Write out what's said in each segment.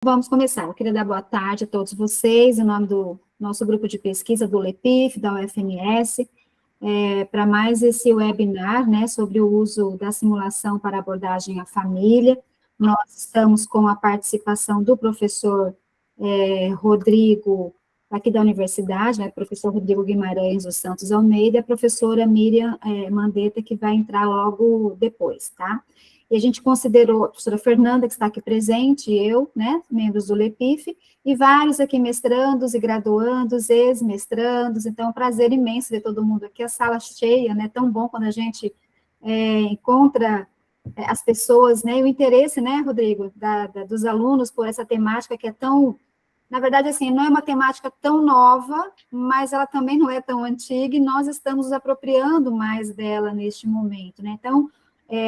Vamos começar. Eu queria dar boa tarde a todos vocês, em nome do nosso grupo de pesquisa do LEPIF, da UFMS, para mais esse webinar, né, sobre o uso da simulação para abordagem à família. Nós estamos com a participação do professor Rodrigo, aqui da universidade, né, professor Rodrigo Guimarães dos Santos Almeida, e a professora Miriam Mandetta, que vai entrar logo depois, tá? E a gente considerou a professora Fernanda, que está aqui presente, eu, né, membros do LEPIF, e vários aqui mestrandos e graduandos, ex-mestrandos, então é um prazer imenso ver todo mundo aqui, a sala cheia, né, tão bom quando a gente encontra as pessoas, né, e o interesse, né, Rodrigo, dos alunos por essa temática que é tão, na verdade, assim, não é uma temática tão nova, mas ela também não é tão antiga, e nós estamos nos apropriando mais dela neste momento, né, então,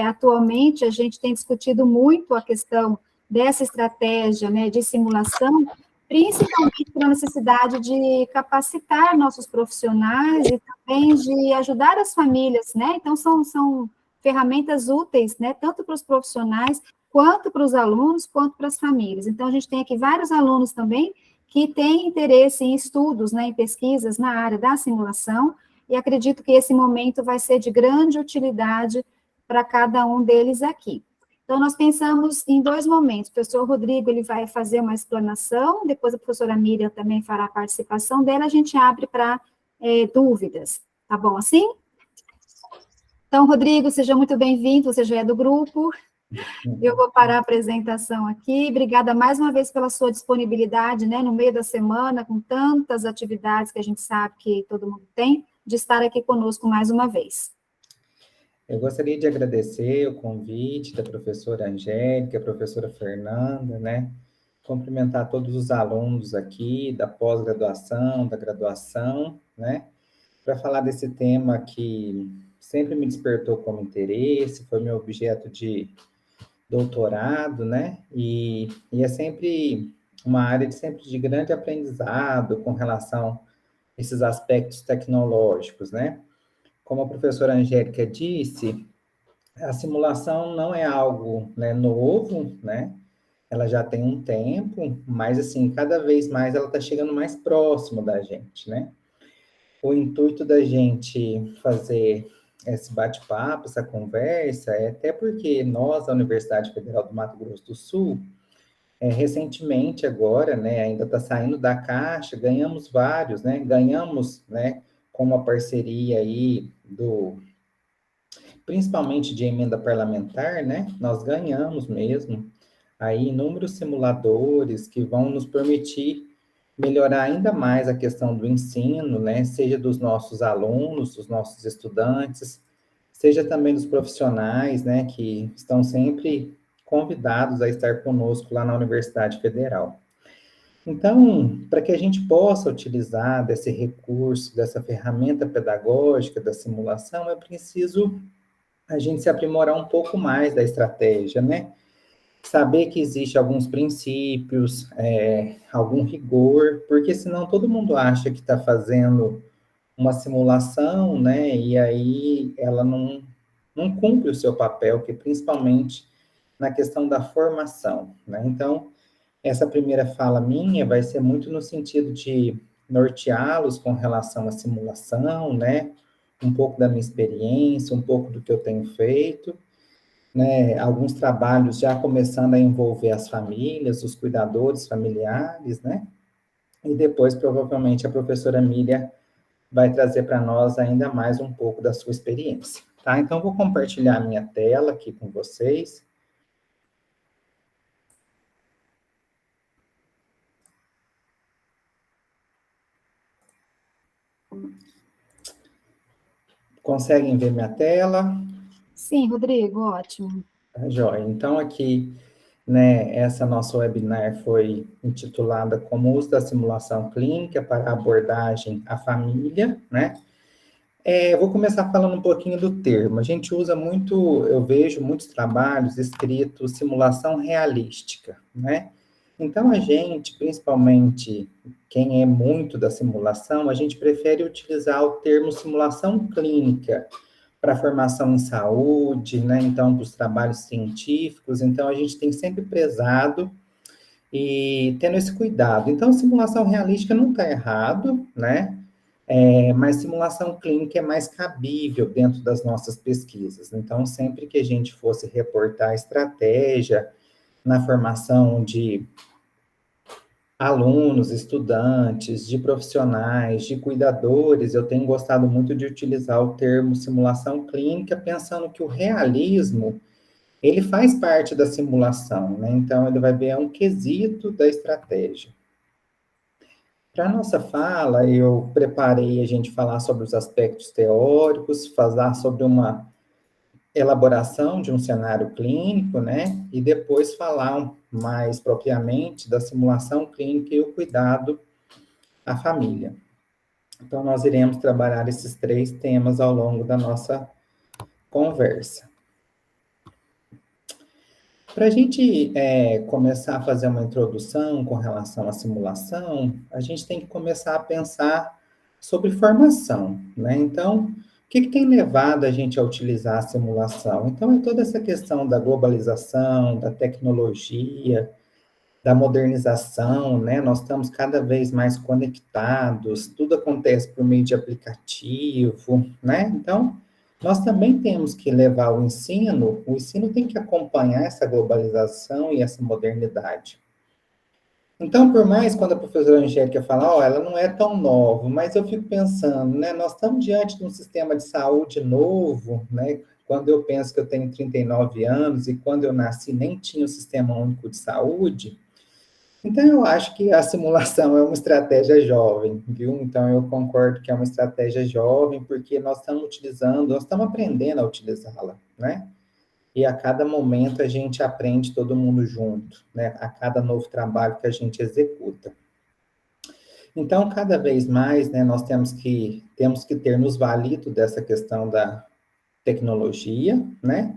atualmente, a gente tem discutido muito a questão dessa estratégia, né, de simulação, principalmente pela necessidade de capacitar nossos profissionais e também de ajudar as famílias, né, então são ferramentas úteis, né, tanto para os profissionais, quanto para os alunos, quanto para as famílias. Então, a gente tem aqui vários alunos também que têm interesse em estudos, né, em pesquisas na área da simulação, e acredito que esse momento vai ser de grande utilidade para cada um deles aqui. Então, nós pensamos em dois momentos. O professor Rodrigo, ele vai fazer uma explanação, depois a professora Miriam também fará a participação dela, a gente abre para dúvidas. Tá bom assim? Então, Rodrigo, seja muito bem-vindo, você já é do grupo. Eu vou parar a apresentação aqui. Obrigada mais uma vez pela sua disponibilidade, né, no meio da semana, com tantas atividades que a gente sabe que todo mundo tem, de estar aqui conosco mais uma vez. Eu gostaria de agradecer o convite da professora Angélica, professora Fernanda, né? Cumprimentar todos os alunos aqui da pós-graduação, da graduação, né? Para falar desse tema que sempre me despertou como interesse, foi meu objeto de doutorado, né? E é sempre uma área sempre de grande aprendizado com relação a esses aspectos tecnológicos, né? Como a professora Angélica disse, a simulação não é algo, né, novo, né? Ela já tem um tempo, mas assim, cada vez mais ela está chegando mais próximo da gente, né? O intuito da gente fazer esse bate-papo, essa conversa, é até porque nós, da Universidade Federal do Mato Grosso do Sul, recentemente agora, né, ainda está saindo da caixa, ganhamos vários, né? Ganhamos, né, com uma parceria aí principalmente de emenda parlamentar, né? Nós ganhamos mesmo aí inúmeros simuladores que vão nos permitir melhorar ainda mais a questão do ensino, né? Seja dos nossos alunos, dos nossos estudantes, seja também dos profissionais, né? Que estão sempre convidados a estar conosco lá na Universidade Federal. Então, para que a gente possa utilizar desse recurso, dessa ferramenta pedagógica da simulação, é preciso a gente se aprimorar um pouco mais da estratégia, né? Saber que existe alguns princípios, algum rigor, porque senão todo mundo acha que está fazendo uma simulação, né? E aí ela não cumpre o seu papel, que principalmente na questão da formação, né? Então, essa primeira fala minha vai ser muito no sentido de norteá-los com relação à simulação, né? Um pouco da minha experiência, um pouco do que eu tenho feito, né? Alguns trabalhos já começando a envolver as famílias, os cuidadores familiares, né? E depois, provavelmente, a professora Miriam vai trazer para nós ainda mais um pouco da sua experiência, tá? Então, vou compartilhar a minha tela aqui com vocês. Conseguem ver minha tela? Sim, Rodrigo, ótimo. Tá, joia. Então, aqui, né, essa nossa webinar foi intitulada Como uso da simulação clínica para abordagem à família, né? Vou começar falando um pouquinho do termo. A gente usa muito, eu vejo muitos trabalhos escritos simulação realística, né? Então, a gente, principalmente quem é muito da simulação, a gente prefere utilizar o termo simulação clínica para formação em saúde, né? Então, para os trabalhos científicos. Então, a gente tem sempre prezado e tendo esse cuidado. Então, simulação realística não está errado, né? Mas simulação clínica é mais cabível dentro das nossas pesquisas. Então, sempre que a gente fosse reportar estratégia na formação de alunos, estudantes, de profissionais, de cuidadores, eu tenho gostado muito de utilizar o termo simulação clínica, pensando que o realismo, ele faz parte da simulação, né? Então, ele vai ver é um quesito da estratégia. Para a nossa fala, eu preparei a gente falar sobre os aspectos teóricos, falar sobre uma elaboração de um cenário clínico, né? E depois falar mais propriamente da simulação clínica e o cuidado à família. Então, nós iremos trabalhar esses 3 temas ao longo da nossa conversa. Para a gente começar a fazer uma introdução com relação à simulação, a gente tem que começar a pensar sobre formação, né? Então, o que tem levado a gente a utilizar a simulação? Então, é toda essa questão da globalização, da tecnologia, da modernização, né? Nós estamos cada vez mais conectados, tudo acontece por meio de aplicativo, né? Então, nós também temos que levar o ensino tem que acompanhar essa globalização e essa modernidade. Então, por mais quando a professora Angélica fala, ela não é tão nova, mas eu fico pensando, né, nós estamos diante de um sistema de saúde novo, né, quando eu penso que eu tenho 39 anos e quando eu nasci nem tinha o Sistema Único de Saúde, então, eu acho que a simulação é uma estratégia jovem, viu? Então, eu concordo que é uma estratégia jovem, porque nós estamos utilizando, nós estamos aprendendo a utilizá-la, né? E a cada momento a gente aprende todo mundo junto, né? A cada novo trabalho que a gente executa. Então, cada vez mais, né, nós temos que ter nos valido dessa questão da tecnologia, né?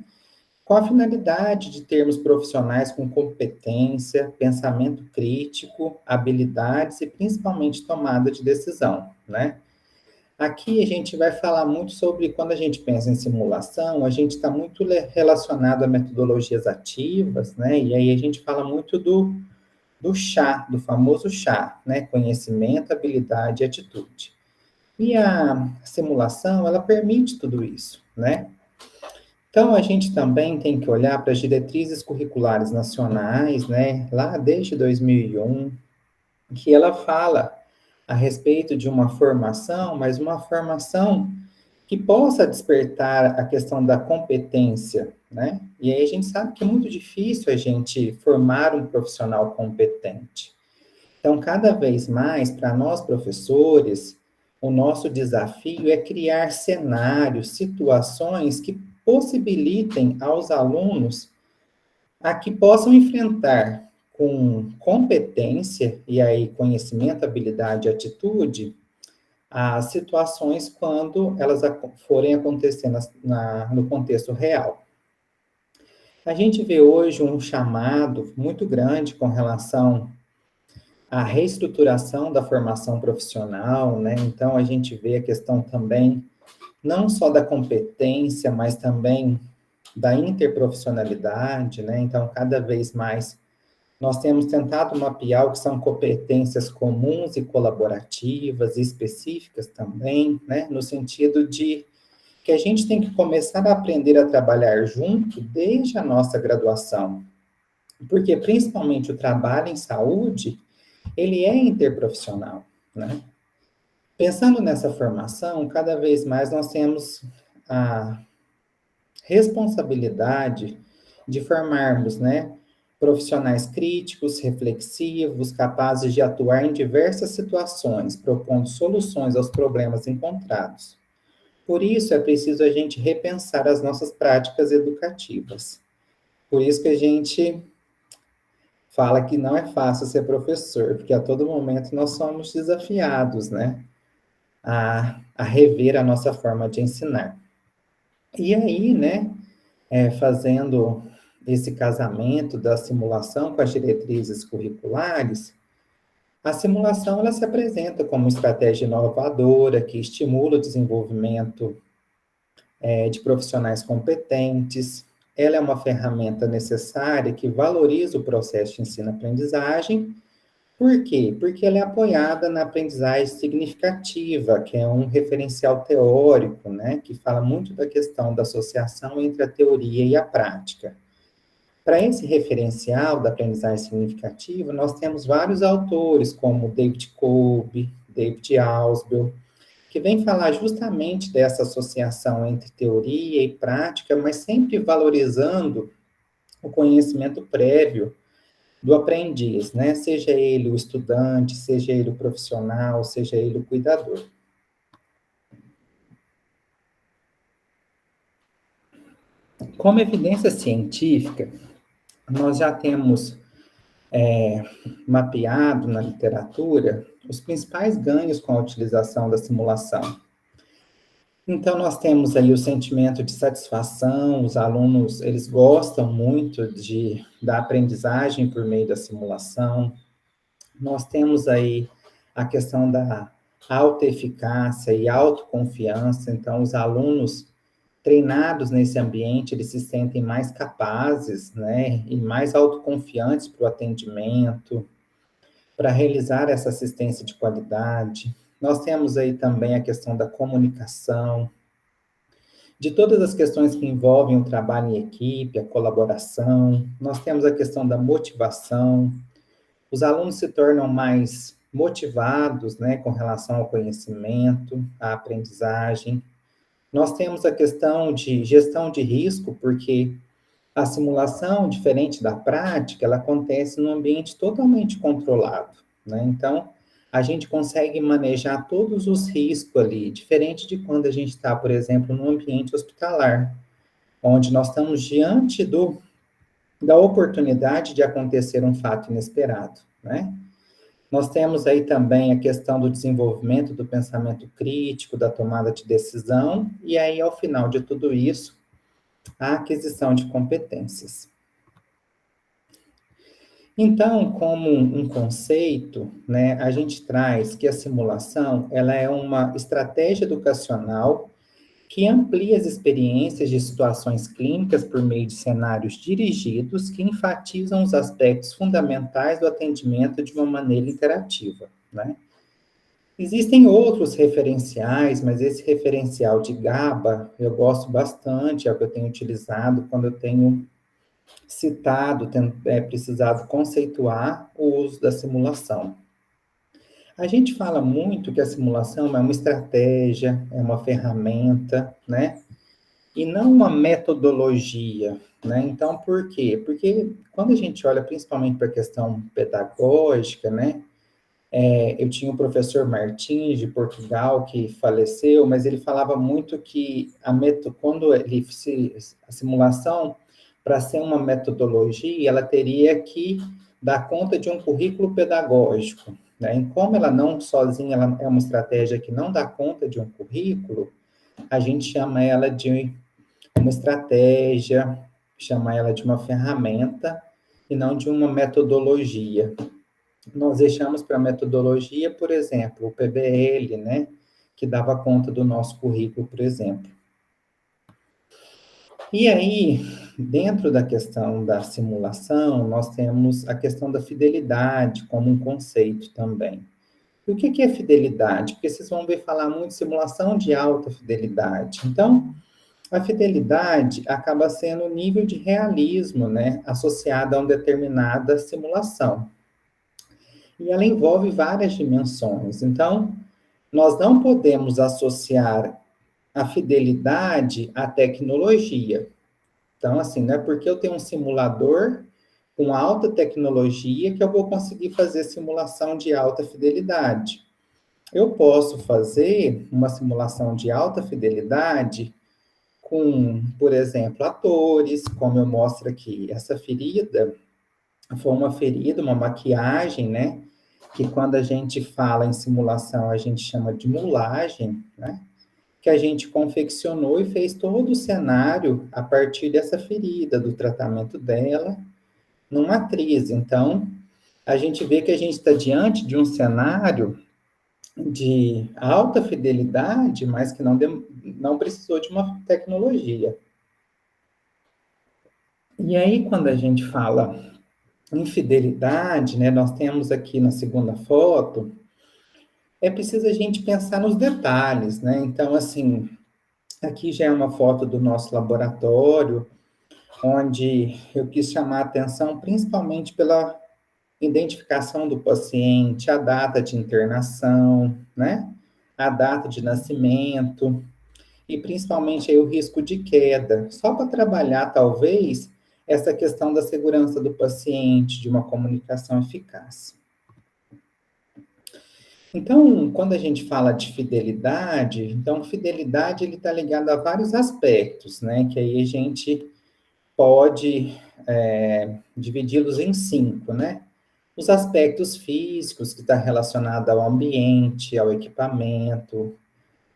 Com a finalidade de termos profissionais com competência, pensamento crítico, habilidades e principalmente tomada de decisão, né? Aqui a gente vai falar muito sobre, quando a gente pensa em simulação, a gente está muito relacionado a metodologias ativas, né? E aí a gente fala muito do chá, do famoso chá, né? Conhecimento, habilidade e atitude. E a simulação, ela permite tudo isso, né? Então, a gente também tem que olhar para as diretrizes curriculares nacionais, né, lá desde 2001, que ela fala a respeito de uma formação, mas uma formação que possa despertar a questão da competência, né? E aí a gente sabe que é muito difícil a gente formar um profissional competente. Então, cada vez mais, para nós professores, o nosso desafio é criar cenários, situações que possibilitem aos alunos a que possam enfrentar com competência, e aí conhecimento, habilidade e atitude, as situações quando elas forem acontecer no contexto real. A gente vê hoje um chamado muito grande com relação à reestruturação da formação profissional, né? Então, a gente vê a questão também não só da competência, mas também da interprofissionalidade, né? Então, cada vez mais nós temos tentado mapear o que são competências comuns e colaborativas e específicas também, né? No sentido de que a gente tem que começar a aprender a trabalhar junto desde a nossa graduação, porque principalmente o trabalho em saúde, ele é interprofissional, né? Pensando nessa formação, cada vez mais nós temos a responsabilidade de formarmos, né, profissionais críticos, reflexivos, capazes de atuar em diversas situações, propondo soluções aos problemas encontrados. Por isso, é preciso a gente repensar as nossas práticas educativas. Por isso que a gente fala que não é fácil ser professor, porque a todo momento nós somos desafiados, né, a rever a nossa forma de ensinar. E aí, né, fazendo esse casamento da simulação com as diretrizes curriculares, a simulação ela se apresenta como estratégia inovadora que estimula o desenvolvimento de profissionais competentes, ela é uma ferramenta necessária que valoriza o processo de ensino-aprendizagem. Por quê? Porque ela é apoiada na aprendizagem significativa, que é um referencial teórico, né, que fala muito da questão da associação entre a teoria e a prática. Para esse referencial da aprendizagem significativa, nós temos vários autores, como David Kolb, David Ausubel, que vem falar justamente dessa associação entre teoria e prática, mas sempre valorizando o conhecimento prévio do aprendiz, né? Seja ele o estudante, seja ele o profissional, seja ele o cuidador. Como evidência científica, nós já temos mapeado na literatura os principais ganhos com a utilização da simulação. Então, nós temos aí o sentimento de satisfação, os alunos, eles gostam muito da aprendizagem por meio da simulação. Nós temos aí a questão da autoeficácia e autoconfiança, então, os alunos treinados nesse ambiente, eles se sentem mais capazes, né, e mais autoconfiantes para o atendimento, para realizar essa assistência de qualidade. Nós temos aí também a questão da comunicação, de todas as questões que envolvem o trabalho em equipe, a colaboração. Nós temos a questão da motivação. Os alunos se tornam mais motivados, né, com relação ao conhecimento, à aprendizagem. Nós temos a questão de gestão de risco, porque a simulação, diferente da prática, ela acontece num ambiente totalmente controlado, né? Então, a gente consegue manejar todos os riscos ali, diferente de quando a gente está, por exemplo, num ambiente hospitalar, onde nós estamos diante da oportunidade de acontecer um fato inesperado, né? Nós temos aí também a questão do desenvolvimento do pensamento crítico, da tomada de decisão, e aí, ao final de tudo isso, a aquisição de competências. Então, como um conceito, né, a gente traz que a simulação, ela é uma estratégia educacional que amplia as experiências de situações clínicas por meio de cenários dirigidos que enfatizam os aspectos fundamentais do atendimento de uma maneira interativa, né? Existem outros referenciais, mas esse referencial de GABA eu gosto bastante, é o que eu tenho utilizado quando eu tenho citado, precisado conceituar o uso da simulação. A gente fala muito que a simulação é uma estratégia, é uma ferramenta, né? E não uma metodologia, né? Então, por quê? Porque quando a gente olha principalmente para a questão pedagógica, né? Eu tinha um professor Martins, de Portugal, que faleceu, mas ele falava muito que quando a simulação, para ser uma metodologia, ela teria que dar conta de um currículo pedagógico, né? E como ela não sozinha, ela é uma estratégia que não dá conta de um currículo, a gente chama ela de uma estratégia, chama ela de uma ferramenta e não de uma metodologia. Nós deixamos para a metodologia, por exemplo, o PBL, né, que dava conta do nosso currículo, por exemplo. E aí, dentro da questão da simulação, nós temos a questão da fidelidade como um conceito também. E o que é fidelidade? Porque vocês vão ver falar muito de simulação de alta fidelidade. Então, a fidelidade acaba sendo o nível de realismo, né, associado a uma determinada simulação. E ela envolve várias dimensões. Então, nós não podemos associar a fidelidade à tecnologia. Então, assim, não é porque eu tenho um simulador com alta tecnologia que eu vou conseguir fazer simulação de alta fidelidade. Eu posso fazer uma simulação de alta fidelidade com, por exemplo, atores, como eu mostro aqui. Essa ferida foi uma ferida, uma maquiagem, né? Que quando a gente fala em simulação, a gente chama de mulagem, né? Que a gente confeccionou e fez todo o cenário a partir dessa ferida, do tratamento dela, numa atriz. Então, a gente vê que a gente está diante de um cenário de alta fidelidade, mas que não precisou de uma tecnologia. E aí, quando a gente fala em fidelidade, né, nós temos aqui na segunda foto, é preciso a gente pensar nos detalhes, né? Então, assim, aqui já é uma foto do nosso laboratório, onde eu quis chamar a atenção principalmente pela identificação do paciente, a data de internação, né? A data de nascimento e principalmente aí o risco de queda, só para trabalhar talvez essa questão da segurança do paciente, de uma comunicação eficaz. Então, quando a gente fala de fidelidade, então fidelidade ele está ligado a vários aspectos, né? Que aí a gente pode dividi-los em 5, né? Os aspectos físicos, que está relacionado ao ambiente, ao equipamento,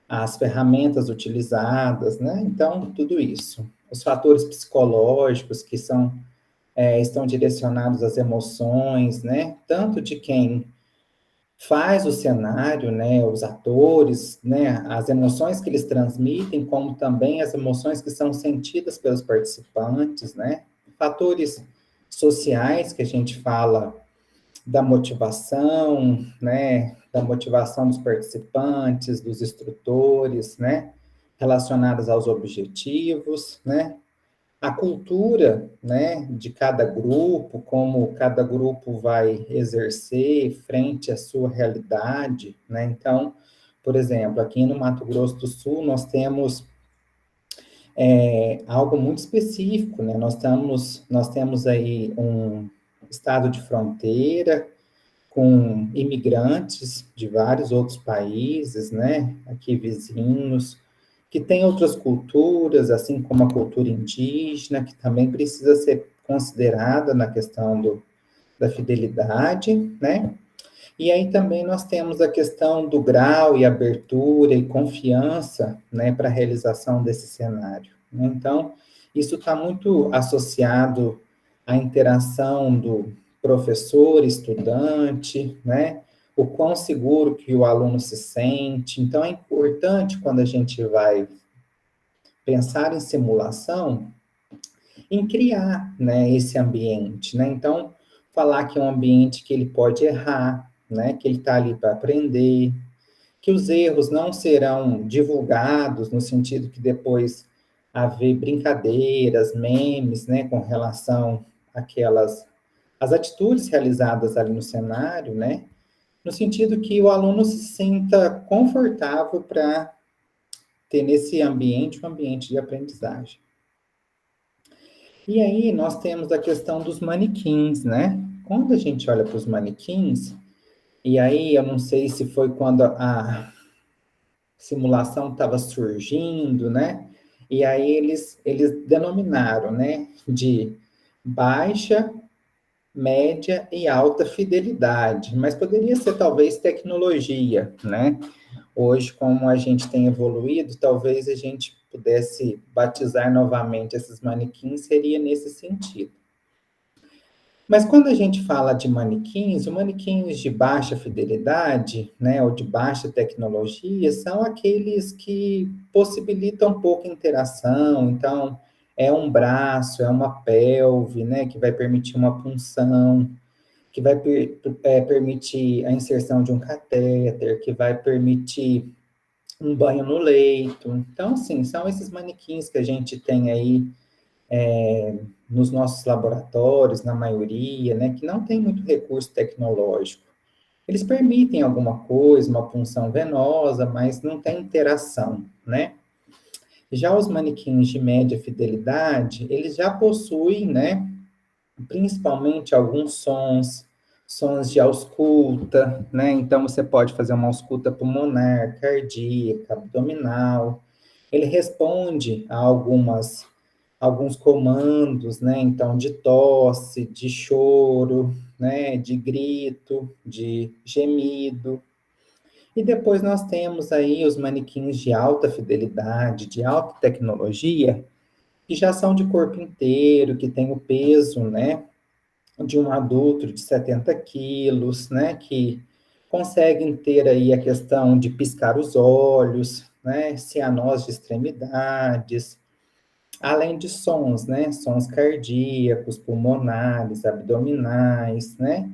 às ferramentas utilizadas, né? Então, tudo isso. Os fatores psicológicos, que estão direcionados às emoções, né? Tanto de quem faz o cenário, né? Os atores, né? As emoções que eles transmitem, como também as emoções que são sentidas pelos participantes, né? Fatores sociais, que a gente fala da motivação, né, da motivação dos participantes, dos instrutores, né, relacionadas aos objetivos, né, a cultura, né, de cada grupo, como cada grupo vai exercer frente à sua realidade, né, então, por exemplo, aqui no Mato Grosso do Sul, nós temos algo muito específico, né, nós temos aí um estado de fronteira, com imigrantes de vários outros países, né, aqui vizinhos, que têm outras culturas, assim como a cultura indígena, que também precisa ser considerada na questão da fidelidade, né? E aí também nós temos a questão do grau e abertura e confiança, né, para a realização desse cenário, né? Então, isso está muito associado à interação do professor, estudante, né? O quão seguro que o aluno se sente. Então, é importante, quando a gente vai pensar em simulação, em criar, né, esse ambiente, né? Então, falar que é um ambiente que ele pode errar, né? Que ele está ali para aprender, que os erros não serão divulgados no sentido que depois haver brincadeiras, memes, né, com relação àquelas as atitudes realizadas ali no cenário, né? No sentido que o aluno se sinta confortável para ter nesse ambiente um ambiente de aprendizagem. E aí nós temos a questão dos manequins, né? Quando a gente olha para os manequins, e aí eu não sei se foi quando a simulação estava surgindo, né? E aí eles denominaram, né, de baixa, média e alta fidelidade, mas poderia ser talvez tecnologia, né? Hoje, como a gente tem evoluído, talvez a gente pudesse batizar novamente esses manequins, seria nesse sentido. Mas quando a gente fala de manequins, os manequins de baixa fidelidade, né, ou de baixa tecnologia, são aqueles que possibilitam pouca interação. Então, é um braço, é uma pelve, né, que vai permitir uma punção, que vai permitir a inserção de um catéter, que vai permitir um banho no leito. Então, assim, são esses manequins que a gente tem aí nos nossos laboratórios, na maioria, né, que não tem muito recurso tecnológico. Eles permitem alguma coisa, uma punção venosa, mas não tem interação, né? Já os manequins de média fidelidade, eles já possuem, né, principalmente alguns sons de ausculta, né? Então você pode fazer uma ausculta pulmonar, cardíaca, abdominal. Ele responde a alguns comandos, né? Então, de tosse, de choro, né? De grito, de gemido. E depois nós temos aí os manequins de alta fidelidade, de alta tecnologia, que já são de corpo inteiro, que tem o peso, né? De um adulto de 70 quilos, né? Que conseguem ter aí a questão de piscar os olhos, né? Cianose de extremidades, além de sons, né? Sons cardíacos, pulmonares, abdominais, né?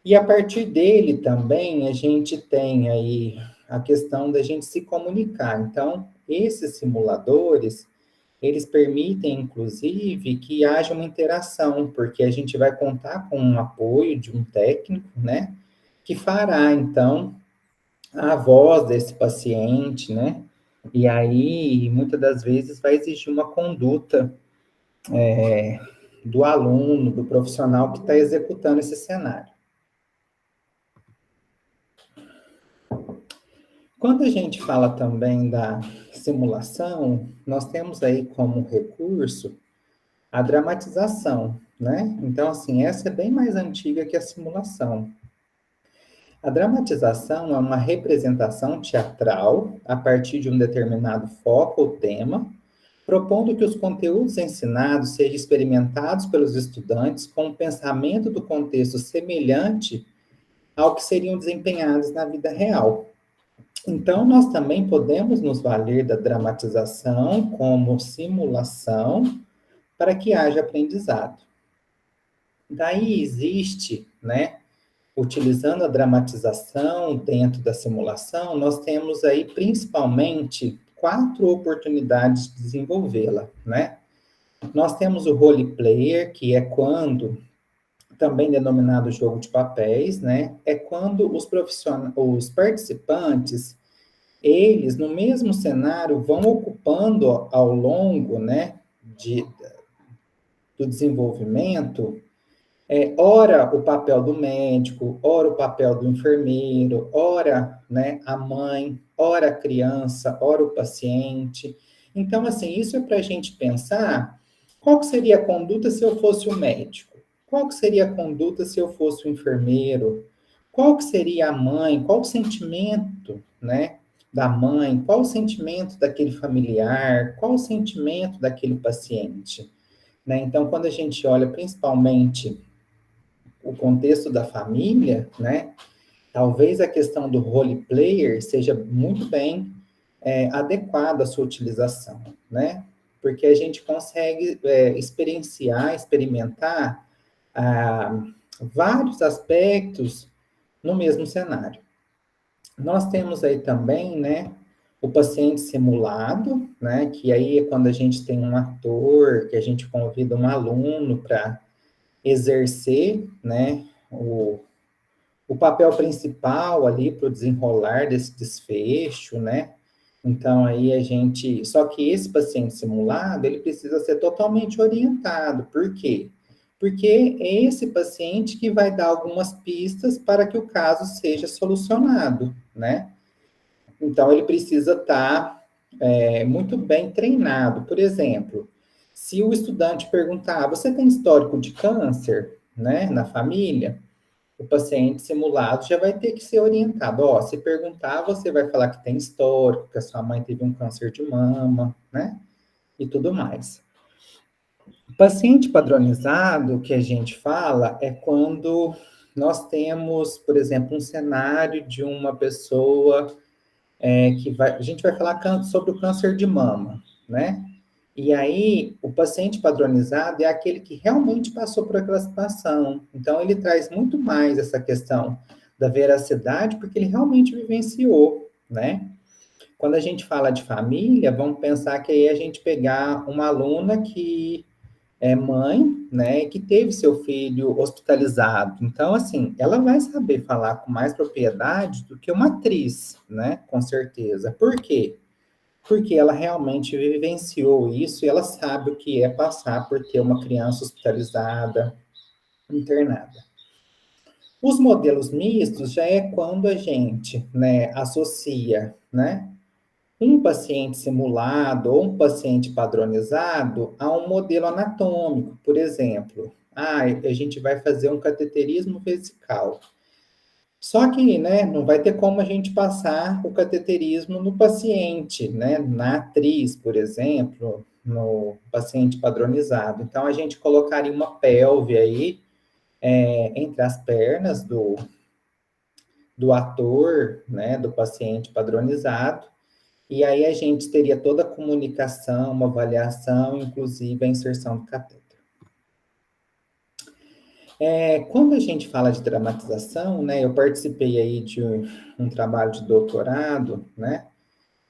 E a partir dele também a gente tem aí a questão da gente se comunicar. Então, esses simuladores, eles permitem, inclusive, que haja uma interação, porque a gente vai contar com um apoio de um técnico, né? Que fará, então, a voz desse paciente, né? E aí, muitas das vezes, vai exigir uma conduta do aluno, do profissional que está executando esse cenário. Quando a gente fala também da simulação, nós temos aí como recurso a dramatização, né? Então, assim, essa é bem mais antiga que a simulação. A dramatização é uma representação teatral a partir de um determinado foco ou tema, propondo que os conteúdos ensinados sejam experimentados pelos estudantes com um pensamento do contexto semelhante ao que seriam desempenhados na vida real. Então, nós também podemos nos valer da dramatização como simulação para que haja aprendizado. Daí existe, né, utilizando a dramatização dentro da simulação, nós temos aí principalmente 4 oportunidades de desenvolvê-la, né? Nós temos o role player, que é quando, também denominado jogo de papéis, né? É quando os participantes, eles, no mesmo cenário, vão ocupando ao longo, né, do desenvolvimento, ora o papel do médico, ora o papel do enfermeiro, ora, né, a mãe, ora a criança, ora o paciente. Então, assim, isso é para a gente pensar qual que seria a conduta se eu fosse o médico? Qual que seria a conduta se eu fosse o enfermeiro? Qual que seria a mãe? Qual o sentimento, né, da mãe? Qual o sentimento daquele familiar? Qual o sentimento daquele paciente? Né? Então, quando a gente olha principalmente o contexto da família, né? Talvez a questão do role player seja muito bem adequada à sua utilização, né? Porque a gente consegue experienciar, experimentar vários aspectos no mesmo cenário. Nós temos aí também, né, o paciente simulado, né, que aí é quando a gente tem um ator, que a gente convida um aluno para exercer, né, o papel principal ali para o desenrolar desse desfecho, né? Então, aí a gente... Só que esse paciente simulado, ele precisa ser totalmente orientado. Por quê? Porque é esse paciente que vai dar algumas pistas para que o caso seja solucionado, né? Então, ele precisa estar muito bem treinado. Por exemplo, se o estudante perguntar, você tem histórico de câncer, né, na família? O paciente simulado já vai ter que ser orientado. Ó, se perguntar, você vai falar que tem histórico, que a sua mãe teve um câncer de mama, né? E tudo mais. O paciente padronizado, que a gente fala, é quando nós temos, por exemplo, um cenário de uma pessoa a gente vai falar sobre o câncer de mama, né? E aí, o paciente padronizado é aquele que realmente passou por aquela situação. Então, ele traz muito mais essa questão da veracidade, porque ele realmente vivenciou, né? Quando a gente fala de família, vamos pensar que aí a gente pegar uma aluna que é mãe, né, que teve seu filho hospitalizado. Então, assim, ela vai saber falar com mais propriedade do que uma atriz, né, com certeza. Por quê? Porque ela realmente vivenciou isso e ela sabe o que é passar por ter uma criança hospitalizada, internada. Os modelos mistos já é quando a gente, né, associa, né, um paciente simulado ou um paciente padronizado a um modelo anatômico, por exemplo. A gente vai fazer um cateterismo vesical. Só que, né, não vai ter como a gente passar o cateterismo no paciente, né, na atriz, por exemplo, no paciente padronizado. Então, a gente colocaria uma pelve aí entre as pernas do ator, né, do paciente padronizado, E aí a gente teria toda a comunicação, uma avaliação, inclusive a inserção do catéter. Quando a gente fala de dramatização, né, eu participei aí de um trabalho de doutorado, né,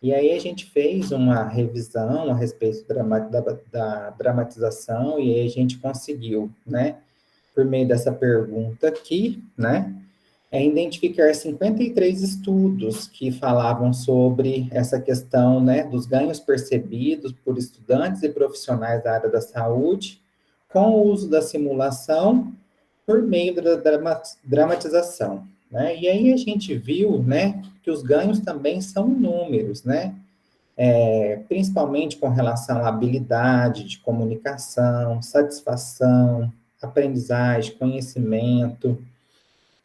e aí a gente fez uma revisão a respeito da dramatização e aí a gente conseguiu, né, por meio dessa pergunta aqui, né, identificar 53 estudos que falavam sobre essa questão, né, dos ganhos percebidos por estudantes e profissionais da área da saúde com o uso da simulação por meio da dramatização, né? E aí a gente viu, né, que os ganhos também são inúmeros, né? Principalmente com relação à habilidade de comunicação, satisfação, aprendizagem, conhecimento,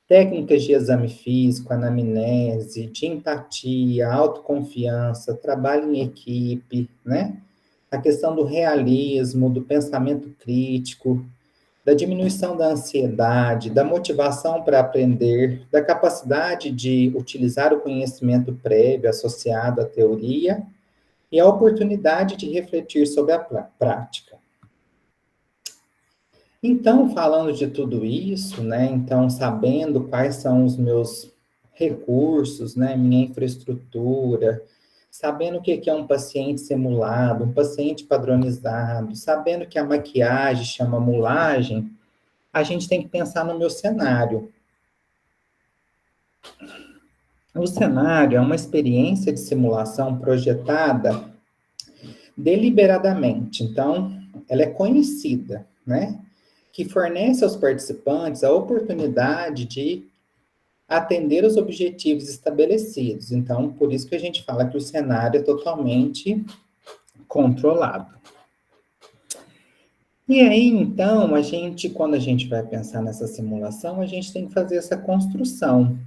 técnicas de exame físico, anamnese, de empatia, autoconfiança, trabalho em equipe, né? A questão do realismo, do pensamento crítico, da diminuição da ansiedade, da motivação para aprender, da capacidade de utilizar o conhecimento prévio associado à teoria e a oportunidade de refletir sobre a prática. Então, falando de tudo isso, né, então sabendo quais são os meus recursos, né, minha infraestrutura, sabendo o que é um paciente simulado, um paciente padronizado, sabendo que a maquiagem chama mulagem, a gente tem que pensar no meu cenário. O cenário é uma experiência de simulação projetada deliberadamente, então ela é conhecida, né? Que fornece aos participantes a oportunidade de atender os objetivos estabelecidos. Então, por isso que a gente fala que o cenário é totalmente controlado. E aí, então, quando a gente vai pensar nessa simulação, a gente tem que fazer essa construção.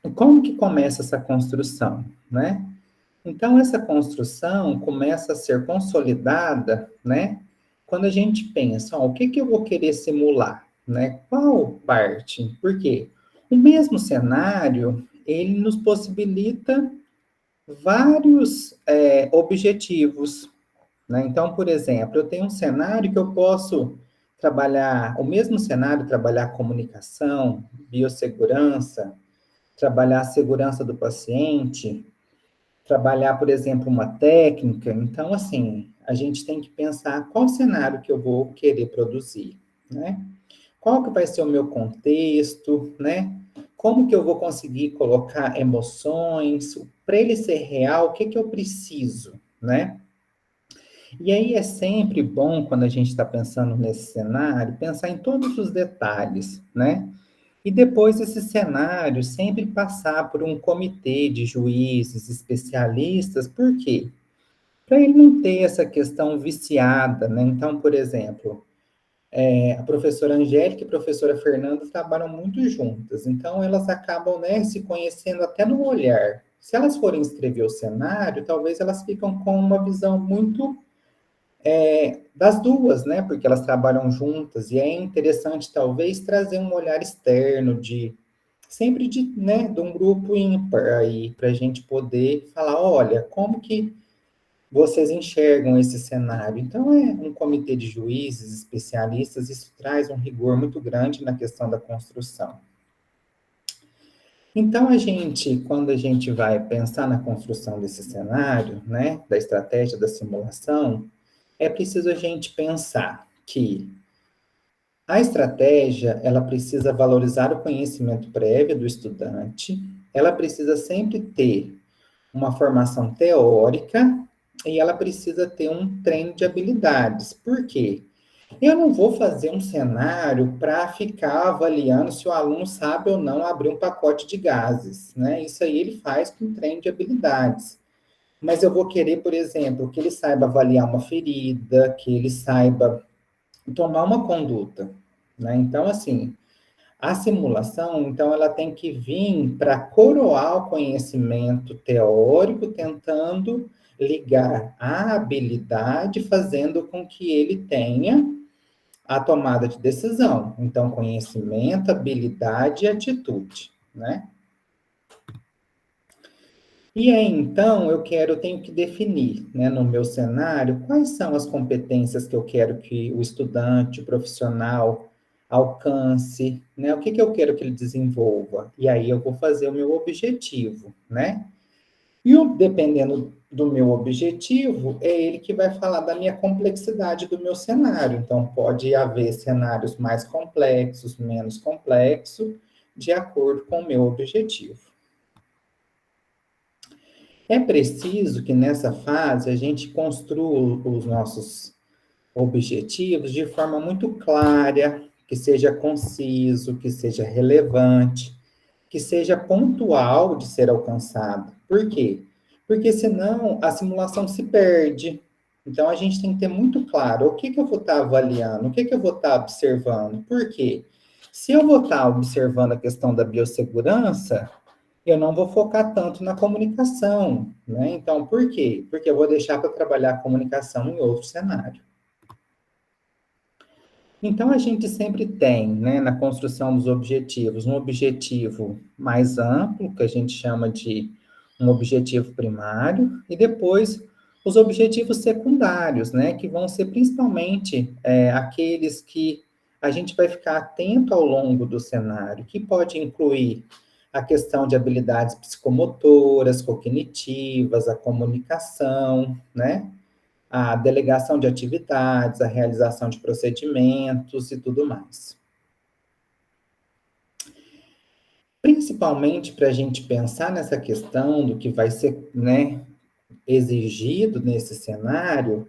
E como que começa essa construção, né? Então, essa construção começa a ser consolidada, né? Quando a gente pensa, ó, o que que eu vou querer simular, né? Qual parte? Por quê? O mesmo cenário, ele nos possibilita vários objetivos, né? Então, por exemplo, eu tenho um cenário que eu posso trabalhar, o mesmo cenário, trabalhar comunicação, biossegurança, trabalhar a segurança do paciente, trabalhar, por exemplo, uma técnica. Então, assim, a gente tem que pensar qual cenário que eu vou querer produzir, né? Qual que vai ser o meu contexto, né? Como que eu vou conseguir colocar emoções? Para ele ser real, o que que eu preciso, né? E aí é sempre bom, quando a gente está pensando nesse cenário, pensar em todos os detalhes, né? E depois esse cenário sempre passar por um comitê de juízes, especialistas, por quê? Para ele não ter essa questão viciada, né? Então, por exemplo, a professora Angélica e a professora Fernanda trabalham muito juntas, então elas acabam, né, se conhecendo até no olhar. Se elas forem escrever o cenário, talvez elas ficam com uma visão muito das duas, né? Porque elas trabalham juntas, e é interessante, talvez, trazer um olhar externo sempre né, de um grupo ímpar aí, para a gente poder falar, olha, como que vocês enxergam esse cenário? Então, é um comitê de juízes, especialistas, isso traz um rigor muito grande na questão da construção. Então, quando a gente vai pensar na construção desse cenário, né, da estratégia da simulação, é preciso a gente pensar que a estratégia, ela precisa valorizar o conhecimento prévio do estudante, ela precisa sempre ter uma formação teórica e ela precisa ter um treino de habilidades. Por quê? Eu não vou fazer um cenário para ficar avaliando se o aluno sabe ou não abrir um pacote de gases, né? Isso aí ele faz com treino de habilidades. Mas eu vou querer, por exemplo, que ele saiba avaliar uma ferida, que ele saiba tomar uma conduta, né? Então, assim, a simulação, então, ela tem que vir para coroar o conhecimento teórico, tentando ligar a habilidade, fazendo com que ele tenha a tomada de decisão. Então, conhecimento, habilidade e atitude, né? E aí, então, eu tenho que definir, né, no meu cenário, quais são as competências que eu quero que o estudante, o profissional, alcance, né? O que que eu quero que ele desenvolva? E aí eu vou fazer o meu objetivo, né? E dependendo do meu objetivo, é ele que vai falar da minha complexidade do meu cenário. Então, pode haver cenários mais complexos, menos complexos, de acordo com o meu objetivo. É preciso que nessa fase a gente construa os nossos objetivos de forma muito clara, que seja conciso, que seja relevante, que seja pontual de ser alcançado. Por quê? Porque senão a simulação se perde. Então a gente tem que ter muito claro o que eu vou estar avaliando, o que eu vou estar observando. Por quê? Se eu vou estar observando a questão da biossegurança, eu não vou focar tanto na comunicação, né? Então, por quê? Porque eu vou deixar para trabalhar a comunicação em outro cenário. Então, a gente sempre tem, né, na construção dos objetivos, um objetivo mais amplo, que a gente chama de um objetivo primário, e depois os objetivos secundários, né, que vão ser principalmente aqueles que a gente vai ficar atento ao longo do cenário, que pode incluir a questão de habilidades psicomotoras, cognitivas, a comunicação, né? A delegação de atividades, a realização de procedimentos e tudo mais. Principalmente para a gente pensar nessa questão do que vai ser, né, exigido nesse cenário,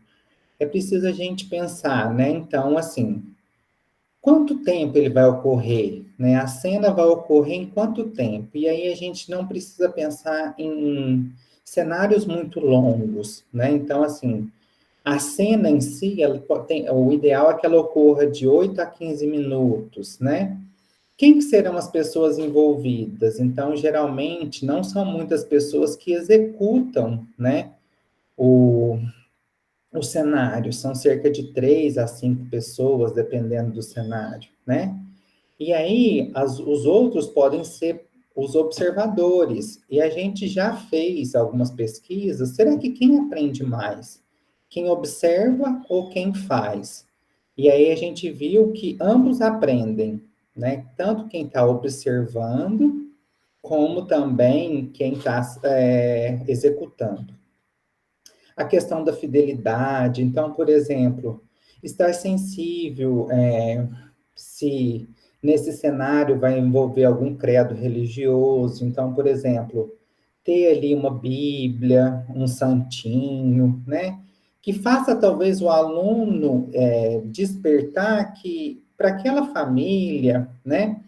é preciso a gente pensar, né? Então, assim, quanto tempo ele vai ocorrer? Né? A cena vai ocorrer em quanto tempo? E aí a gente não precisa pensar em cenários muito longos, né? Então, assim, a cena em si, o ideal é que ela ocorra de 8 a 15 minutos, né? Quem que serão as pessoas envolvidas? Então, geralmente, não são muitas pessoas que executam, né, o, o cenário. São cerca de 3 a 5 pessoas, dependendo do cenário, né? E aí, os outros podem ser os observadores. E a gente já fez algumas pesquisas. Será que quem aprende mais? Quem observa ou quem faz? E aí a gente viu que ambos aprendem, né? Tanto quem está observando, como também quem está executando. A questão da fidelidade. Então, por exemplo, estar sensível, se nesse cenário vai envolver algum credo religioso. Então, por exemplo, ter ali uma Bíblia, um santinho, né? Que faça talvez o aluno despertar que para aquela família, né?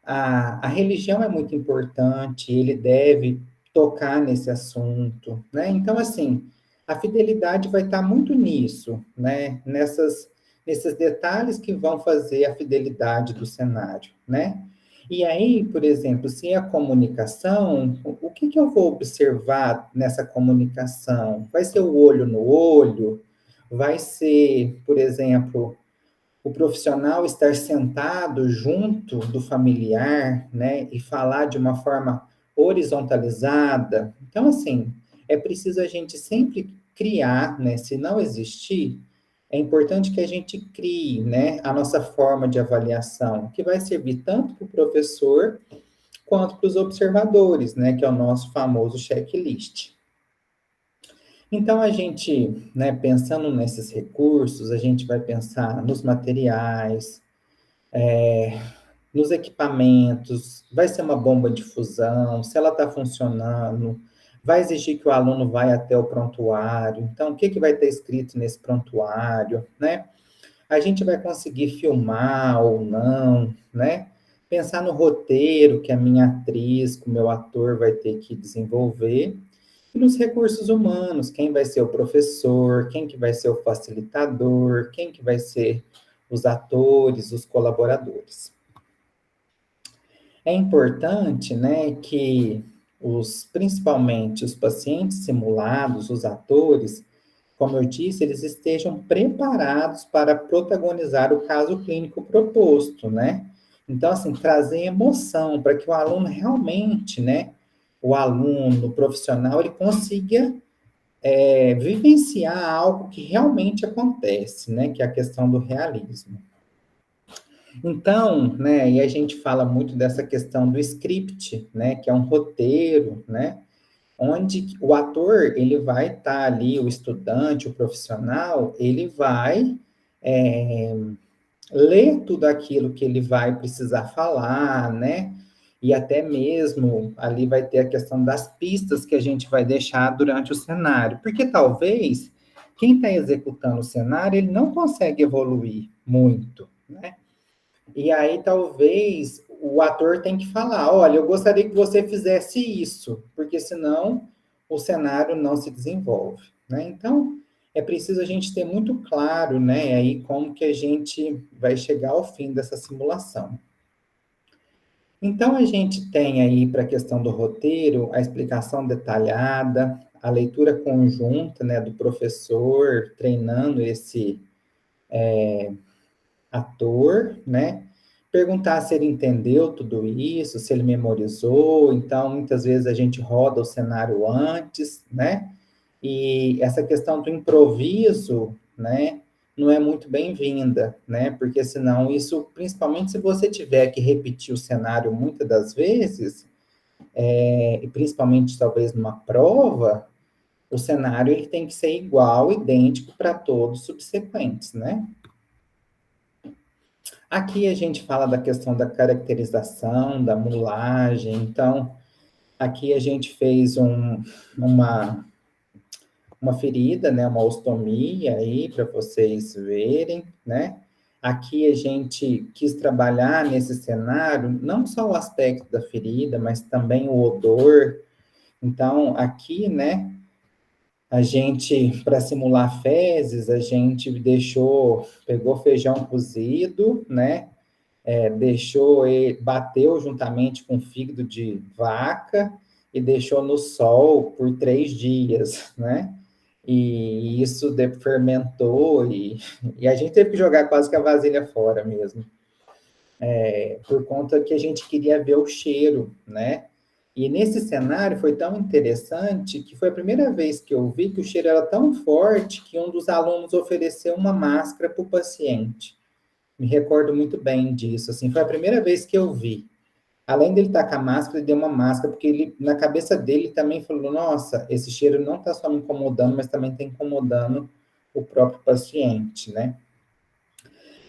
A religião é muito importante, ele deve tocar nesse assunto, né? Então, assim, a fidelidade vai estar muito nisso, né? Nesses detalhes que vão fazer a fidelidade do cenário, né? E aí, por exemplo, se é a comunicação, o que eu vou observar nessa comunicação? Vai ser o olho no olho? Vai ser, por exemplo, o profissional estar sentado junto do familiar, né, e falar de uma forma horizontalizada. Então, assim, é preciso a gente sempre criar, né, se não existir, é importante que a gente crie, né, a nossa forma de avaliação, que vai servir tanto para o professor quanto para os observadores, né, que é o nosso famoso checklist. Então, a gente, né, pensando nesses recursos, a gente vai pensar nos materiais, nos equipamentos, vai ser uma bomba de fusão, se ela está funcionando, vai exigir que o aluno vá até o prontuário. Então, o que, que vai ter escrito nesse prontuário, né? A gente vai conseguir filmar ou não, né? Pensar no roteiro que a minha atriz, que o meu ator vai ter que desenvolver. E nos recursos humanos, quem vai ser o professor, quem que vai ser o facilitador, quem que vai ser os atores, os colaboradores. É importante, né, que principalmente os pacientes simulados, os atores, como eu disse, eles estejam preparados para protagonizar o caso clínico proposto, né? Então, assim, trazer emoção para que o aluno realmente, né, o aluno, o profissional, ele consiga vivenciar algo que realmente acontece, né? Que é a questão do realismo. Então, né, e a gente fala muito dessa questão do script, né? Que é um roteiro, né? Onde o ator, ele vai estar ali, o estudante, o profissional, ele vai ler tudo aquilo que ele vai precisar falar, né? E até mesmo ali vai ter a questão das pistas que a gente vai deixar durante o cenário. Porque talvez quem está executando o cenário, ele não consegue evoluir muito, né? E aí talvez o ator tem que falar, olha, eu gostaria que você fizesse isso, porque senão o cenário não se desenvolve, né? Então, é preciso a gente ter muito claro, né, aí como que a gente vai chegar ao fim dessa simulação. Então, a gente tem aí para a questão do roteiro, a explicação detalhada, a leitura conjunta, né, do professor treinando esse ator, né? Perguntar se ele entendeu tudo isso, se ele memorizou. Então, muitas vezes a gente roda o cenário antes, né? E essa questão do improviso, né, não é muito bem-vinda, né? Porque senão isso, principalmente se você tiver que repetir o cenário muitas das vezes, e principalmente talvez numa prova, o cenário ele tem que ser igual, idêntico para todos os subsequentes, né? Aqui a gente fala da questão da caracterização, da mulagem. Então, aqui a gente fez uma, uma ferida, né, uma ostomia aí para vocês verem, né? Aqui a gente quis trabalhar nesse cenário não só o aspecto da ferida, mas também o odor. Então, aqui, né, a gente, para simular fezes, a gente pegou feijão cozido, né? Deixou ele, bateu juntamente com fígado de vaca e deixou no sol por 3 dias, né? E isso fermentou e a gente teve que jogar quase que a vasilha fora mesmo, por conta que a gente queria ver o cheiro, né? E nesse cenário foi tão interessante que foi a primeira vez que eu vi que o cheiro era tão forte que um dos alunos ofereceu uma máscara para o paciente. Me recordo muito bem disso, assim, foi a primeira vez que eu vi. Além dele estar com a máscara, ele deu uma máscara, porque ele, na cabeça dele, também falou, nossa, esse cheiro não está só me incomodando, mas também está incomodando o próprio paciente, né?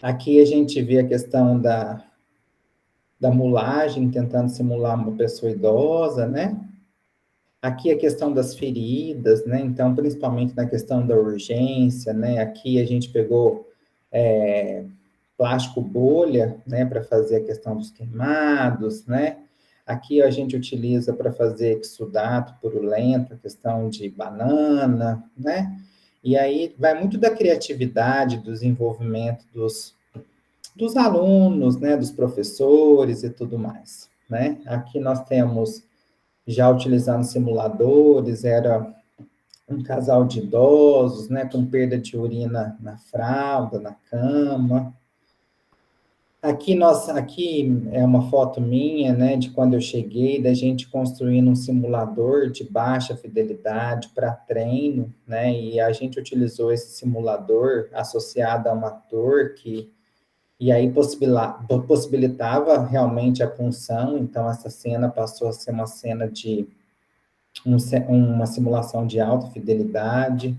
Aqui a gente vê a questão da mulagem, tentando simular uma pessoa idosa, né? Aqui a questão das feridas, né? Então, principalmente na questão da urgência, né? Aqui a gente pegou plástico bolha, né, para fazer a questão dos queimados, né? Aqui a gente utiliza para fazer exudato purulento, a questão de banana, né? E aí vai muito da criatividade, do desenvolvimento dos alunos, né, dos professores e tudo mais, né? Aqui nós temos, já utilizando simuladores, era um casal de idosos, né, com perda de urina na fralda, na cama. Aqui é uma foto minha, né, de quando eu cheguei, da gente construindo um simulador de baixa fidelidade para treino, né, e a gente utilizou esse simulador associado a um ator e aí possibilitava realmente a punção, então essa cena passou a ser uma cena de uma simulação de alta fidelidade.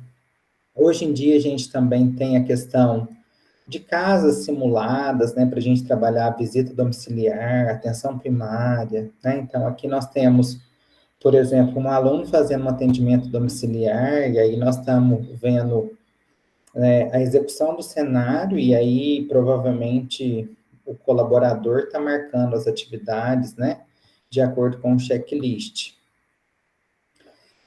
Hoje em dia a gente também tem a questão de casas simuladas, né, para a gente trabalhar a visita domiciliar, atenção primária, né? Então, aqui nós temos, por exemplo, um aluno fazendo um atendimento domiciliar, e aí nós estamos vendo a execução do cenário, e aí provavelmente o colaborador está marcando as atividades, né, de acordo com o checklist.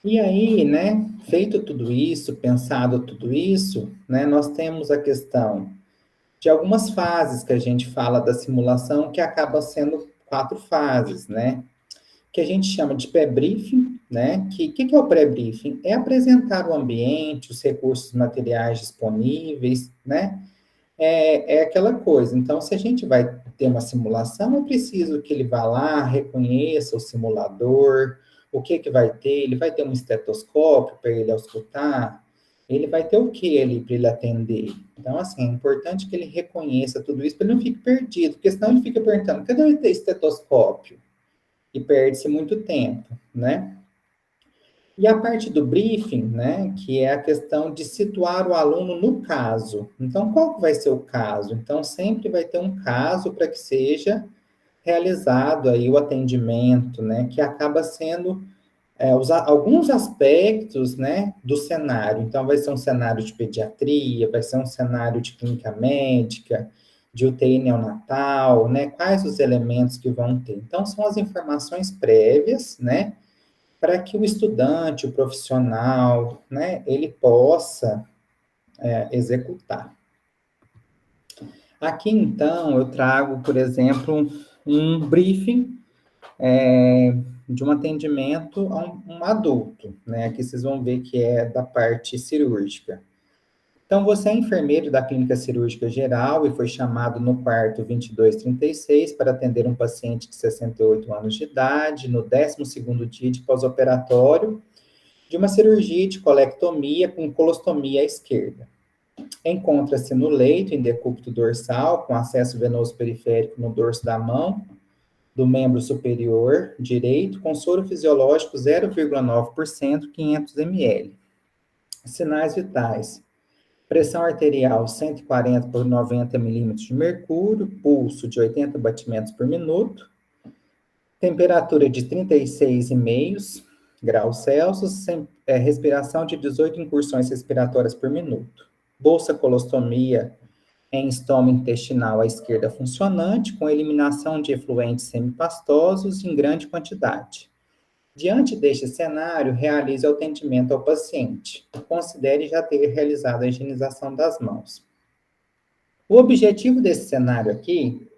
E aí, né, feito tudo isso, pensado tudo isso, né, nós temos a questão de algumas fases que a gente fala da simulação, que acaba sendo 4 fases, né? Que a gente chama de pré-briefing, né? Que é o pré-briefing? É apresentar o ambiente, os recursos materiais disponíveis, né? É aquela coisa. Então, se a gente vai ter uma simulação, é preciso que ele vá lá, reconheça o simulador, O que que vai ter? Ele vai ter um estetoscópio para ele auscultar? Ele vai ter o que ali para ele atender? Então, assim, é importante que ele reconheça tudo isso para ele não fique perdido, porque senão ele fica perguntando, cadê o estetoscópio? E perde-se muito tempo, né? E a parte do briefing, né, que é a questão de situar o aluno no caso. Então, qual que vai ser o caso? Então, sempre vai ter um caso para que seja realizado aí o atendimento, né, que acaba sendo alguns aspectos, né, do cenário. Então, vai ser um cenário de pediatria, vai ser um cenário de clínica médica, de UTI neonatal, né, quais os elementos que vão ter. Então, são as informações prévias, né, para que o estudante, o profissional, né, ele possa executar. Aqui, então, eu trago, por exemplo, um briefing de um atendimento a um adulto, né? Aqui vocês vão ver que é da parte cirúrgica. Então, você é enfermeiro da clínica cirúrgica geral e foi chamado no quarto 2236 para atender um paciente de 68 anos de idade, no 12º dia de pós-operatório, de uma cirurgia de colectomia com colostomia à esquerda. Encontra-se no leito, em decúbito dorsal, com acesso venoso periférico no dorso da mão, do membro superior direito, com soro fisiológico 0,9%, 500 ml. Sinais vitais: pressão arterial 140 por 90 milímetros de mercúrio, pulso de 80 batimentos por minuto, temperatura de 36,5 graus Celsius, respiração de 18 incursões respiratórias por minuto. Bolsa colostomia em estômago intestinal à esquerda funcionante, com eliminação de efluentes semipastosos em grande quantidade. Diante deste cenário, realize o atendimento ao paciente. Considere já ter realizado a higienização das mãos. O objetivo desse cenário aqui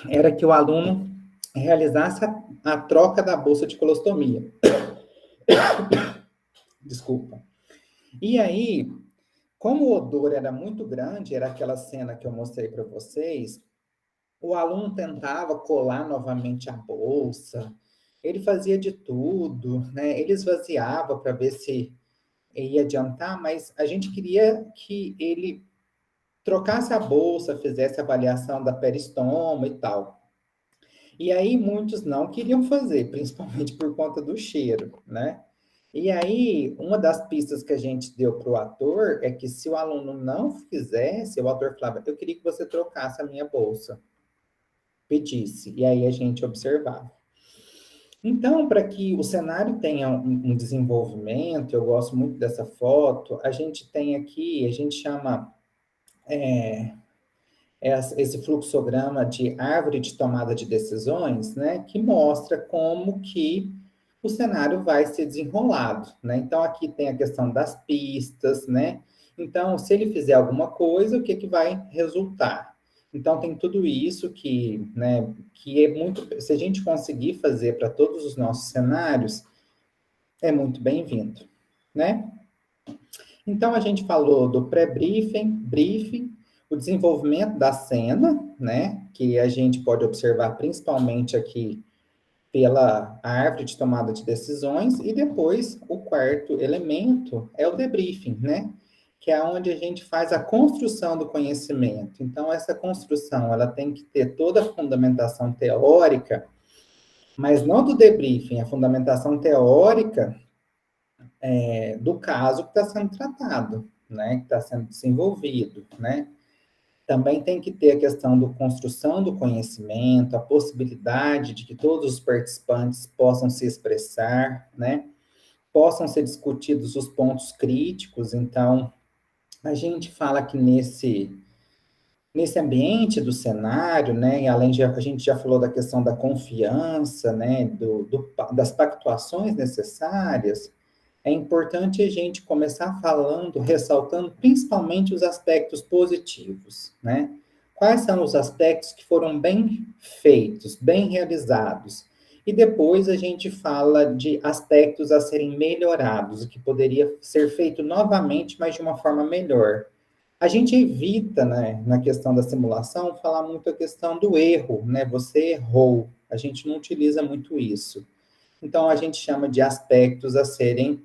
era que o aluno realizasse a troca da bolsa de colostomia. Desculpa. E aí, como o odor era muito grande, era aquela cena que eu mostrei para vocês, o aluno tentava colar novamente a bolsa, ele fazia de tudo, né? Ele esvaziava para ver se ia adiantar, mas a gente queria que ele trocasse a bolsa, fizesse a avaliação da peristoma e tal. E aí muitos não queriam fazer, principalmente por conta do cheiro, né? E aí, uma das pistas que a gente deu para o ator é que se o aluno não fizesse, o ator falava, eu queria que você trocasse a minha bolsa. Pedisse. E aí a gente observava. Então, para que o cenário tenha um desenvolvimento, eu gosto muito dessa foto, a gente tem aqui, a gente chama esse fluxograma de árvore de tomada de decisões, né, que mostra como que o cenário vai ser desenrolado, né? Então, aqui tem a questão das pistas, né? Então, se ele fizer alguma coisa, o que que vai resultar? Então, tem tudo isso que, né, que é muito... Se a gente conseguir fazer para todos os nossos cenários, é muito bem-vindo, né? Então, a gente falou do pré-briefing, briefing, o desenvolvimento da cena, né? Que a gente pode observar principalmente aqui pela árvore de tomada de decisões, e depois o quarto elemento é o debriefing, né? Que é onde a gente faz a construção do conhecimento. Então, essa construção, ela tem que ter toda a fundamentação teórica, mas não do debriefing, a fundamentação teórica do caso que está sendo tratado, né? Que está sendo desenvolvido, né? Também tem que ter a questão da construção do conhecimento, a possibilidade de que todos os participantes possam se expressar, né? Possam ser discutidos os pontos críticos. Então, a gente fala que nesse ambiente do cenário, né? E além de a gente já falou da questão da confiança, né? Das pactuações necessárias, é importante a gente começar falando, ressaltando principalmente os aspectos positivos, né? Quais são os aspectos que foram bem feitos, bem realizados? E depois a gente fala de aspectos a serem melhorados, o que poderia ser feito novamente, mas de uma forma melhor. A gente evita, né, na questão da simulação, falar muito a questão do erro, né? Você errou, A gente não utiliza muito isso. Então, a gente chama de aspectos a serem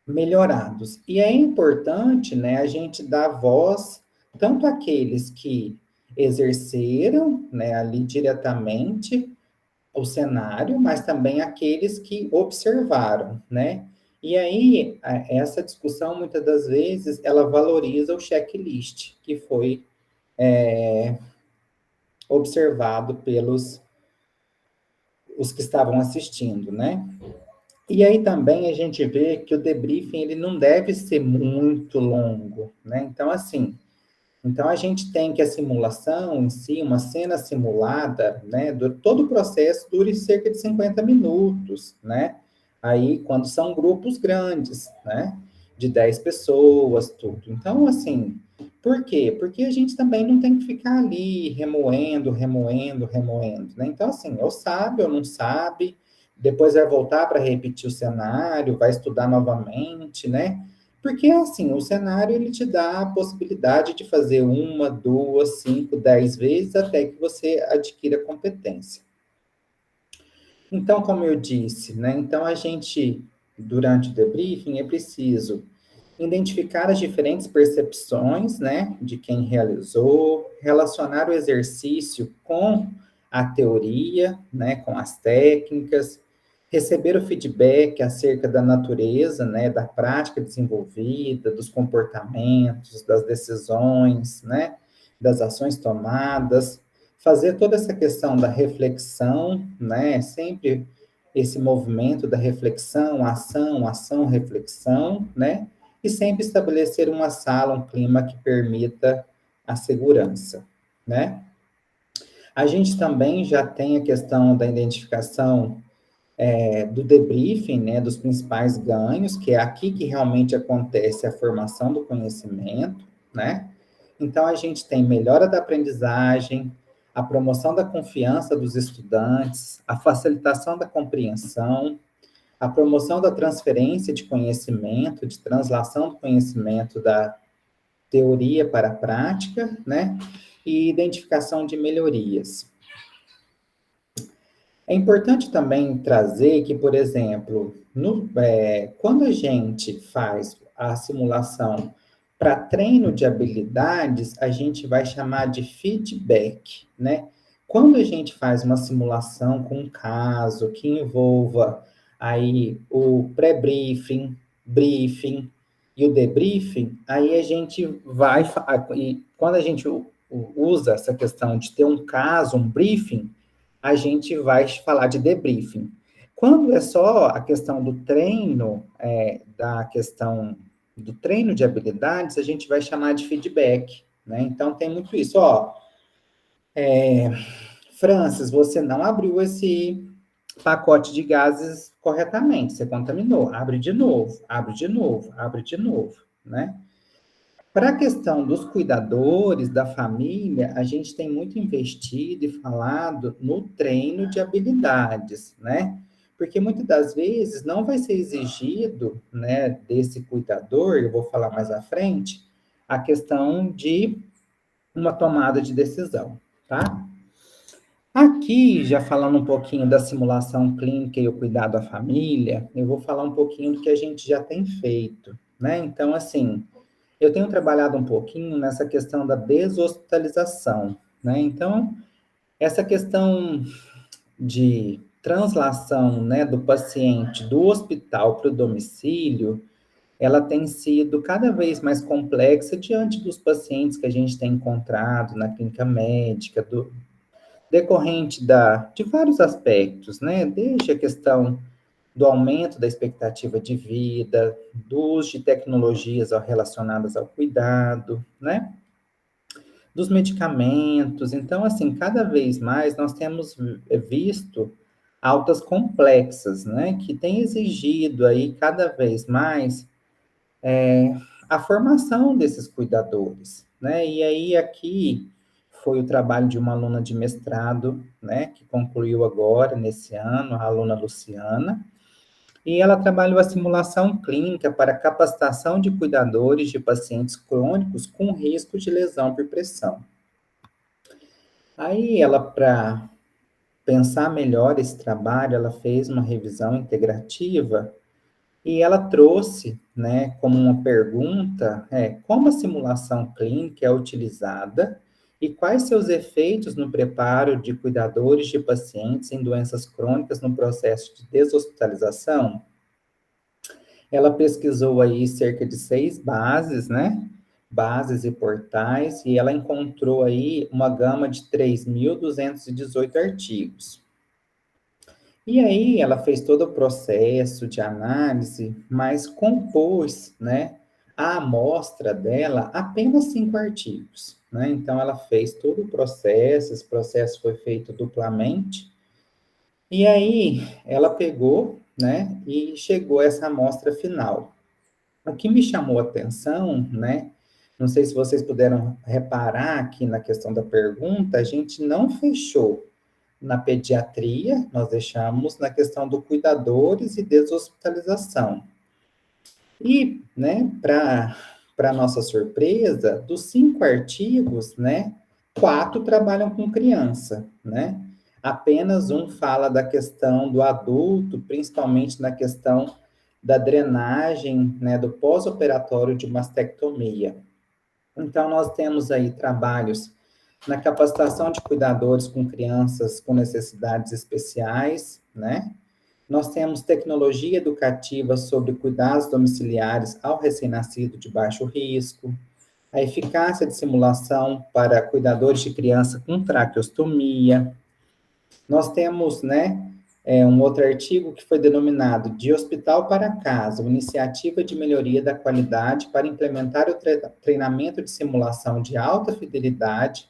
melhorados. E é importante, né, a gente dar voz tanto àqueles que exerceram, né, ali diretamente o cenário, mas também àqueles que observaram, né? E aí, essa discussão, muitas das vezes, ela valoriza o checklist que foi observado pelos os que estavam assistindo, né? E aí também a gente vê que o debriefing ele não deve ser muito longo, né? Então, assim, então a gente tem que a simulação em si, uma cena simulada, né? Todo o processo dure cerca de 50 minutos, né? Aí, quando são grupos grandes, né? De 10 pessoas, tudo. Então, assim, por quê? Porque a gente também não tem que ficar ali remoendo, né? Então, assim, ou sabe ou não sabe, depois vai voltar para repetir o cenário, vai estudar novamente, né? Porque, assim, o cenário, ele te dá a possibilidade de fazer 1, 2, 5, 10 vezes, até que você adquira competência. Então, como eu disse, né? Então, a gente, durante o debriefing, é preciso identificar as diferentes percepções, né, de quem realizou, relacionar o exercício com a teoria, né, com as técnicas, receber o feedback acerca da natureza, né, da prática desenvolvida, dos comportamentos, das decisões, né, das ações tomadas, fazer toda essa questão da reflexão, né, sempre esse movimento da reflexão, ação, reflexão, né, e sempre estabelecer uma sala, um clima que permita a segurança, né? A gente também já tem a questão da identificação do debriefing, né, dos principais ganhos, que é aqui que realmente acontece a formação do conhecimento, né? Então, a gente tem melhora da aprendizagem, a promoção da confiança dos estudantes, a facilitação da compreensão, a promoção da transferência de conhecimento, de translação do conhecimento da teoria para a prática, né? E identificação de melhorias. É importante também trazer que, por exemplo, quando a gente faz a simulação para treino de habilidades, a gente vai chamar de feedback, né? Quando a gente faz uma simulação com um caso que envolva aí o pré-briefing, briefing e o debriefing, aí a gente vai, e quando a gente usa essa questão de ter um caso, um briefing, a gente vai falar de debriefing. Quando é só a questão do treino, da questão do treino de habilidades, a gente vai chamar de feedback, né? Então, tem muito isso, ó. Francis, você não abriu esse pacote de gases corretamente, você contaminou. Abre de novo, abre de novo, abre de novo, né? Para a questão dos cuidadores, da família, a gente tem muito investido e falado no treino de habilidades, né? Porque muitas das vezes não vai ser exigido, né, desse cuidador, eu vou falar mais à frente, a questão de uma tomada de decisão, tá? Aqui, já falando um pouquinho da simulação clínica e o cuidado à família, eu vou falar um pouquinho do que a gente já tem feito, né? Então, assim, eu tenho trabalhado um pouquinho nessa questão da deshospitalização, né? Então, essa questão de translação, né, do paciente do hospital para o domicílio, ela tem sido cada vez mais complexa diante dos pacientes que a gente tem encontrado na clínica médica, decorrente de vários aspectos, né? Desde a questão do aumento da expectativa de vida, do uso de tecnologias relacionadas ao cuidado, né? Dos medicamentos. Então, assim, cada vez mais nós temos visto altas complexas, né? Que tem exigido aí cada vez mais a formação desses cuidadores, né? E aí aqui foi o trabalho de uma aluna de mestrado, né? Que concluiu agora, nesse ano, a aluna Luciana, e ela trabalhou a simulação clínica para capacitação de cuidadores de pacientes crônicos com risco de lesão por pressão. Aí ela, para pensar melhor esse trabalho, ela fez uma revisão integrativa e ela trouxe, né, como uma pergunta, como a simulação clínica é utilizada e quais seus efeitos no preparo de cuidadores de pacientes em doenças crônicas no processo de deshospitalização. Ela pesquisou aí cerca de 6 bases, né? Bases e portais, e ela encontrou aí uma gama de 3.218 artigos. E aí ela fez todo o processo de análise, mas compôs, né, a amostra dela apenas 5 artigos, né? Então ela fez todo o processo, esse processo foi feito duplamente, e aí ela pegou, né, e chegou a essa amostra final. O que me chamou a atenção, né? Não sei se vocês puderam reparar aqui na questão da pergunta, a gente não fechou na pediatria, nós deixamos na questão do cuidadores e deshospitalização. E, né, para nossa surpresa, dos 5 artigos, né, 4 trabalham com criança, né? Apenas um fala da questão do adulto, principalmente na questão da drenagem, né, do pós-operatório de mastectomia. Então, nós temos aí trabalhos na capacitação de cuidadores com crianças com necessidades especiais, né? Nós temos tecnologia educativa sobre cuidados domiciliares ao recém-nascido de baixo risco, a eficácia de simulação para cuidadores de criança com traqueostomia. Nós temos, né, um outro artigo que foi denominado de Hospital para Casa, uma iniciativa de melhoria da qualidade para implementar o treinamento de simulação de alta fidelidade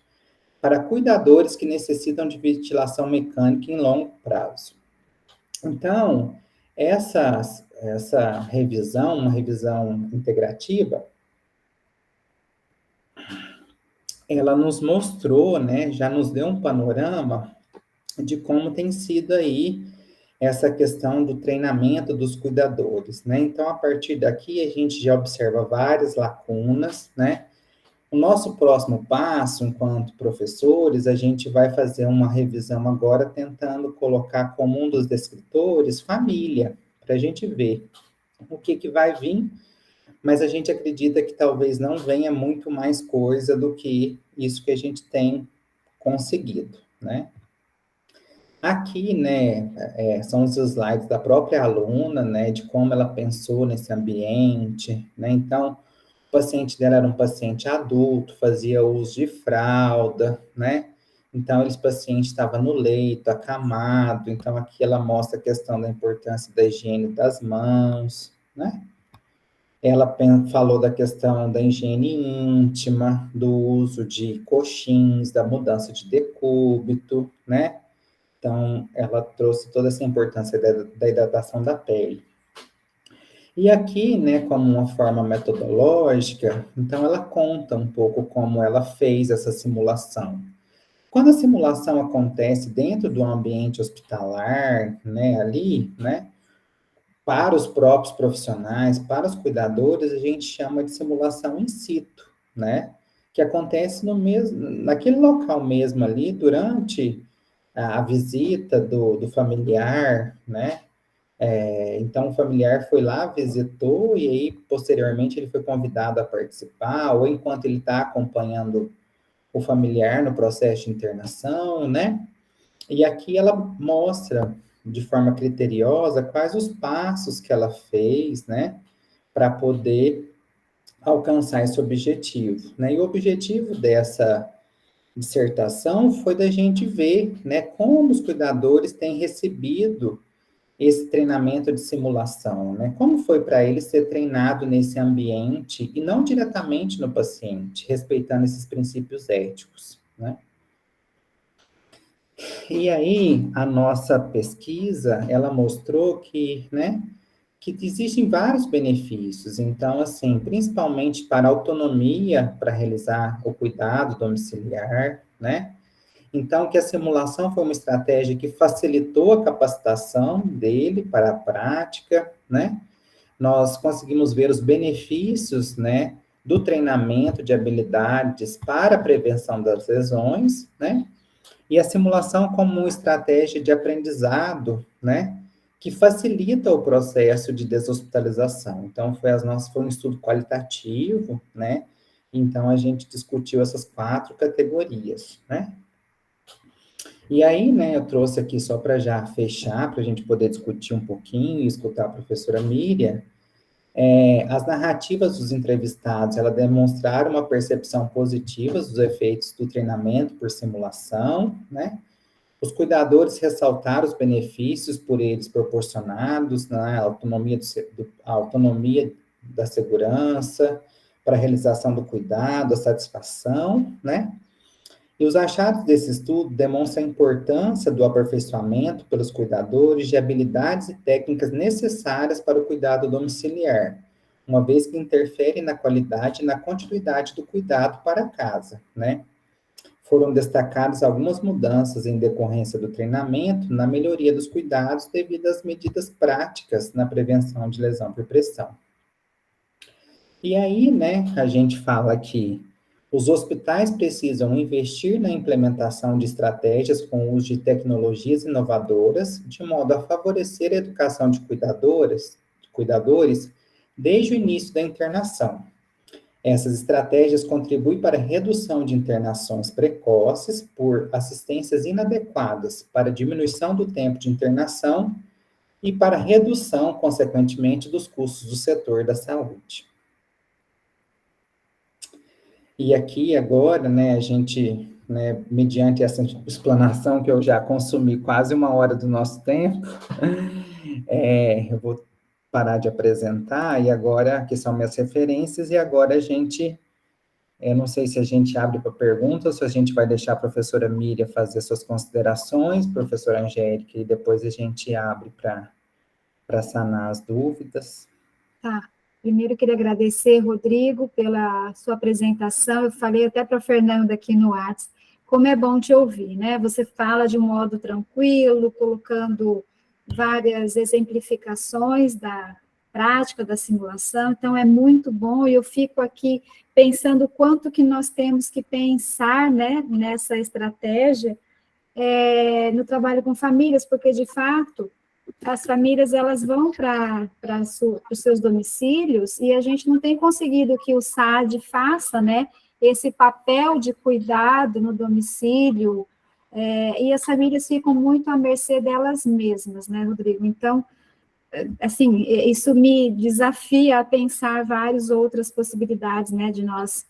para cuidadores que necessitam de ventilação mecânica em longo prazo. Então, essa revisão, uma revisão integrativa, ela nos mostrou, né, já nos deu um panorama de como tem sido aí essa questão do treinamento dos cuidadores, né? Então, a partir daqui, a gente já observa várias lacunas, né? O nosso próximo passo, enquanto professores, a gente vai fazer uma revisão agora tentando colocar como um dos descritores família, para a gente ver o que vai vir, mas a gente acredita que talvez não venha muito mais coisa do que isso que a gente tem conseguido, né? Aqui, né, são os slides da própria aluna, né, de como ela pensou nesse ambiente, né? Então, o paciente dela era um paciente adulto, fazia uso de fralda, né? Então, esse paciente estava no leito, acamado. Então, aqui ela mostra a questão da importância da higiene das mãos, né? Ela falou da questão da higiene íntima, do uso de coxins, da mudança de decúbito, né? Então, ela trouxe toda essa importância da hidratação da pele. E aqui, né, como uma forma metodológica, então ela conta um pouco como ela fez essa simulação. Quando a simulação acontece dentro do ambiente hospitalar, né, ali, né, para os próprios profissionais, para os cuidadores, a gente chama de simulação in situ, né, que acontece no mesmo, naquele local mesmo ali, durante a visita do familiar, né, então, o familiar foi lá, visitou, e aí, posteriormente, ele foi convidado a participar, ou enquanto ele está acompanhando o familiar no processo de internação, né? E aqui ela mostra, de forma criteriosa, quais os passos que ela fez, né? Para poder alcançar esse objetivo, né? E o objetivo dessa dissertação foi da gente ver, né? Como os cuidadores têm recebido esse treinamento de simulação, né? Como foi para ele ser treinado nesse ambiente e não diretamente no paciente, respeitando esses princípios éticos, né? E aí, a nossa pesquisa, ela mostrou que, né, que existem vários benefícios. Então, assim, principalmente para a autonomia, para realizar o cuidado domiciliar, né? Então, que a simulação foi uma estratégia que facilitou a capacitação dele para a prática, né? Nós conseguimos ver os benefícios, né, do treinamento de habilidades para a prevenção das lesões, né? E a simulação como uma estratégia de aprendizado, né, que facilita o processo de deshospitalização. Então, foi um estudo qualitativo, né? Então, a gente discutiu essas 4 categorias, né? E aí, né, eu trouxe aqui só para já fechar, para a gente poder discutir um pouquinho e escutar a professora Miriam. As narrativas dos entrevistados, ela demonstraram uma percepção positiva dos efeitos do treinamento por simulação, né? Os cuidadores ressaltaram os benefícios por eles proporcionados, né? A autonomia da segurança, para a realização do cuidado, a satisfação, né? E os achados desse estudo demonstram a importância do aperfeiçoamento pelos cuidadores de habilidades e técnicas necessárias para o cuidado domiciliar, uma vez que interfere na qualidade e na continuidade do cuidado para a casa, né? Foram destacadas algumas mudanças em decorrência do treinamento na melhoria dos cuidados devido às medidas práticas na prevenção de lesão por pressão. E aí, né, a gente fala que os hospitais precisam investir na implementação de estratégias com o uso de tecnologias inovadoras, de modo a favorecer a educação de cuidadores desde o início da internação. Essas estratégias contribuem para a redução de internações precoces por assistências inadequadas, para a diminuição do tempo de internação e para a redução, consequentemente, dos custos do setor da saúde. E aqui agora, né, a gente, né, mediante essa explanação que eu já consumi quase 1 hora do nosso tempo, eu vou parar de apresentar, e agora, aqui são minhas referências, e agora a gente, não sei se a gente abre para perguntas, ou se a gente vai deixar a professora Miriam fazer suas considerações, professora Angélica, e depois a gente abre para sanar as dúvidas. Tá. Primeiro, eu queria agradecer, Rodrigo, pela sua apresentação. Eu falei até para a Fernanda aqui no WhatsApp, como é bom te ouvir, né? Você fala de um modo tranquilo, colocando várias exemplificações da prática da simulação, então é muito bom, e eu fico aqui pensando quanto que nós temos que pensar, né, nessa estratégia, no trabalho com famílias, porque, de fato, as famílias elas vão para os seus domicílios e a gente não tem conseguido que o SAD faça, né, esse papel de cuidado no domicílio, e as famílias ficam muito à mercê delas mesmas, né, Rodrigo? Então, assim, isso me desafia a pensar várias outras possibilidades, né, de nós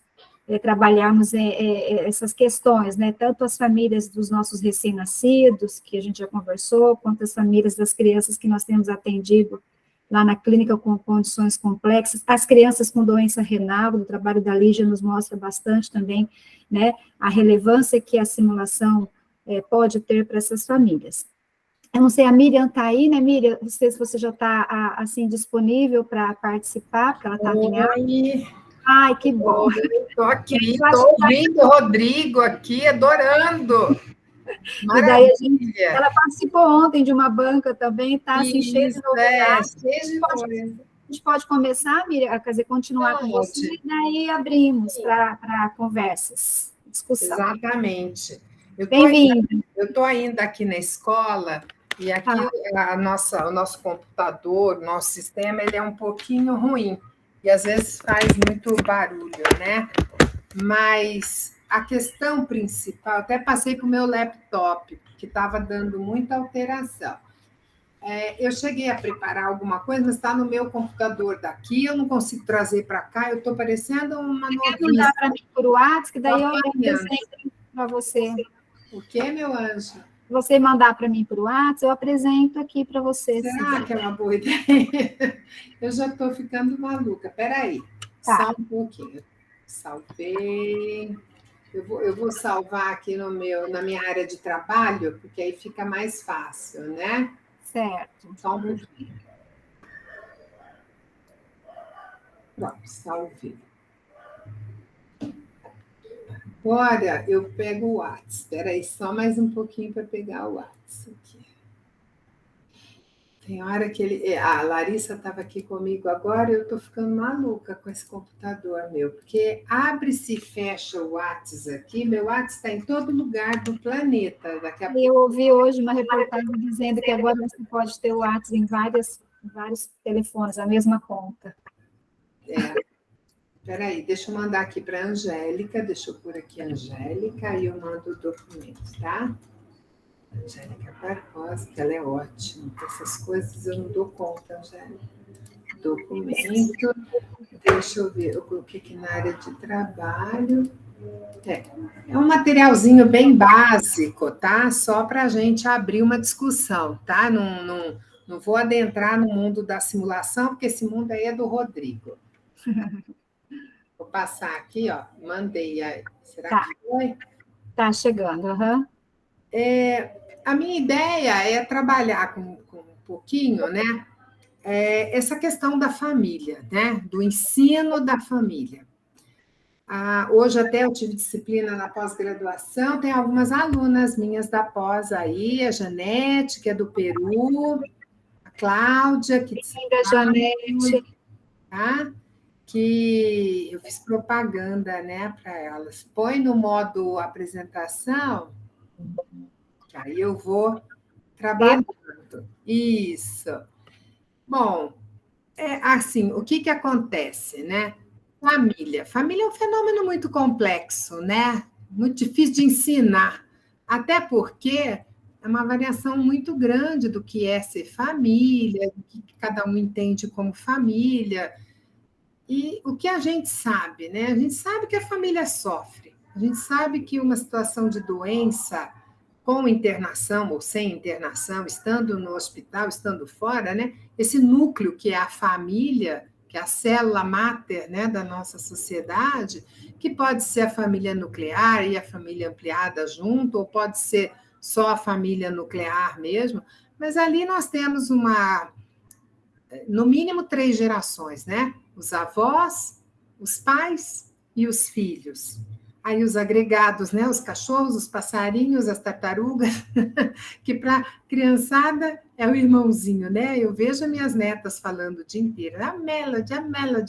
trabalharmos essas questões, né, tanto as famílias dos nossos recém-nascidos, que a gente já conversou, quanto as famílias das crianças que nós temos atendido lá na clínica com condições complexas, as crianças com doença renal, o trabalho da Lígia nos mostra bastante também, né, a relevância que a simulação pode ter para essas famílias. Eu não sei, a Miriam está aí, né, Miriam? Não sei se você já está, assim, disponível para participar, porque ela está em aula. Oi! Ai, que bom. Estou aqui, estou ouvindo o Rodrigo aqui, adorando. Maravilha. E daí ela participou ontem de uma banca também, está assim, cheia de novidades. Cheia de coisa. A gente pode começar, Miriam, quer dizer, continuar com você, e daí abrimos para conversas, discussão. Exatamente. Bem-vinda. Eu estou ainda aqui na escola, e aqui o nosso computador, o nosso sistema, ele é um pouquinho ruim, e às vezes faz muito barulho, né? Mas a questão principal, até passei para o meu laptop, que estava dando muita alteração. Eu cheguei a preparar alguma coisa, mas está no meu computador daqui, eu não consigo trazer para cá, eu estou parecendo uma noviça. Quer mandar para mim por WhatsApp, que daí eu apresento para você. O quê, meu anjo? Se você mandar para mim por WhatsApp, eu apresento aqui para você. Será que é uma boa ideia? Eu já estou ficando maluca. Espera aí, só um pouquinho. Salvei. Eu vou salvar aqui na minha área de trabalho, porque aí fica mais fácil, né? Certo. Só um pouquinho. Pronto, salvei. Agora eu pego o WhatsApp. Espera aí, só mais um pouquinho para pegar o WhatsApp aqui. Tem hora que ele. A Larissa estava aqui comigo agora, eu estou ficando maluca com esse computador meu, porque abre-se e fecha o WhatsApp aqui, meu WhatsApp está em todo lugar do planeta. Daqui a pouco. Eu ouvi hoje uma reportagem dizendo que agora você pode ter o WhatsApp em vários telefones, a mesma conta. Peraí, deixa eu mandar aqui para a Angélica, deixa eu pôr aqui a Angélica, e eu mando o documento, tá? Angélica Barbosa, que ela é ótima, com essas coisas eu não dou conta, Angélica. Documento, deixa eu ver, eu coloquei aqui na área de trabalho. É um materialzinho bem básico, tá? Só para a gente abrir uma discussão, tá? Não vou adentrar no mundo da simulação, porque esse mundo aí é do Rodrigo. Vou passar aqui, ó. Mandei. Será que foi? Tá chegando, aham. A minha ideia é trabalhar com um pouquinho, né? Essa questão da família, né? Do ensino da família. Hoje até eu tive disciplina na pós-graduação, tem algumas alunas minhas da pós aí, a Janete, que é do Peru, a Cláudia, que Linda, Janete. tá? Que eu fiz propaganda, né, para elas. Põe no modo apresentação, que aí eu vou trabalhando. Isso. Bom, assim, o que acontece, né? Família. Família é um fenômeno muito complexo, né? Muito difícil de ensinar. Até porque é uma variação muito grande do que é ser família, do que cada um entende como família. E o que a gente sabe, né? A gente sabe que a família sofre. A gente sabe que uma situação de doença, com internação ou sem internação, estando no hospital, estando fora, né? Esse núcleo que é a família, que é a célula máter, né, da nossa sociedade, que pode ser a família nuclear e a família ampliada junto, ou pode ser só a família nuclear mesmo, mas ali nós temos no mínimo 3 gerações, né? Os avós, os pais e os filhos. Aí os agregados, né? Os cachorros, os passarinhos, as tartarugas, que para criançada é o irmãozinho, né? Eu vejo minhas netas falando o dia inteiro, a Melody,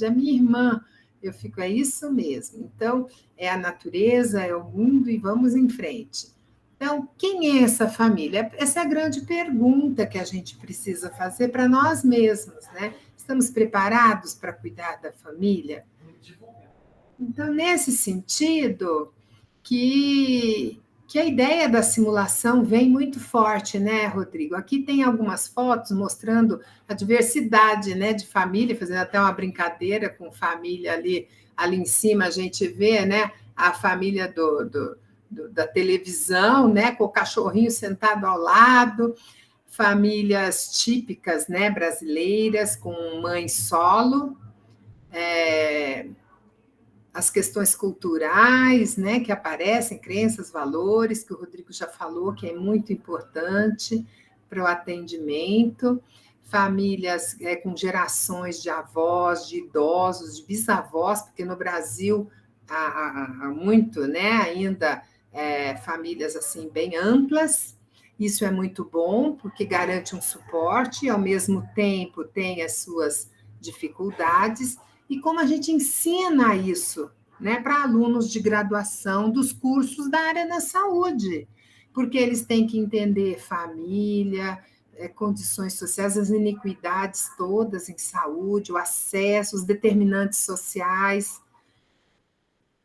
a minha irmã. Eu fico, é isso mesmo. Então, é a natureza, é o mundo e vamos em frente. Então, quem é essa família? Essa é a grande pergunta que a gente precisa fazer para nós mesmos, né? Estamos preparados para cuidar da família? Então, nesse sentido, que a ideia da simulação vem muito forte, né, Rodrigo? Aqui tem algumas fotos mostrando a diversidade, né, de família, fazendo até uma brincadeira com família ali em cima, a gente vê, né, a família da televisão, né, com o cachorrinho sentado ao lado, famílias típicas, né, brasileiras, com mãe solo, as questões culturais, né, que aparecem, crenças, valores, que o Rodrigo já falou, que é muito importante para o atendimento, famílias com gerações de avós, de idosos, de bisavós, porque no Brasil há muito, né, ainda famílias assim bem amplas. Isso é muito bom, porque garante um suporte e, ao mesmo tempo, tem as suas dificuldades. E como a gente ensina isso, né, para alunos de graduação dos cursos da área da saúde, porque eles têm que entender família, condições sociais, as iniquidades todas em saúde, o acesso, os determinantes sociais.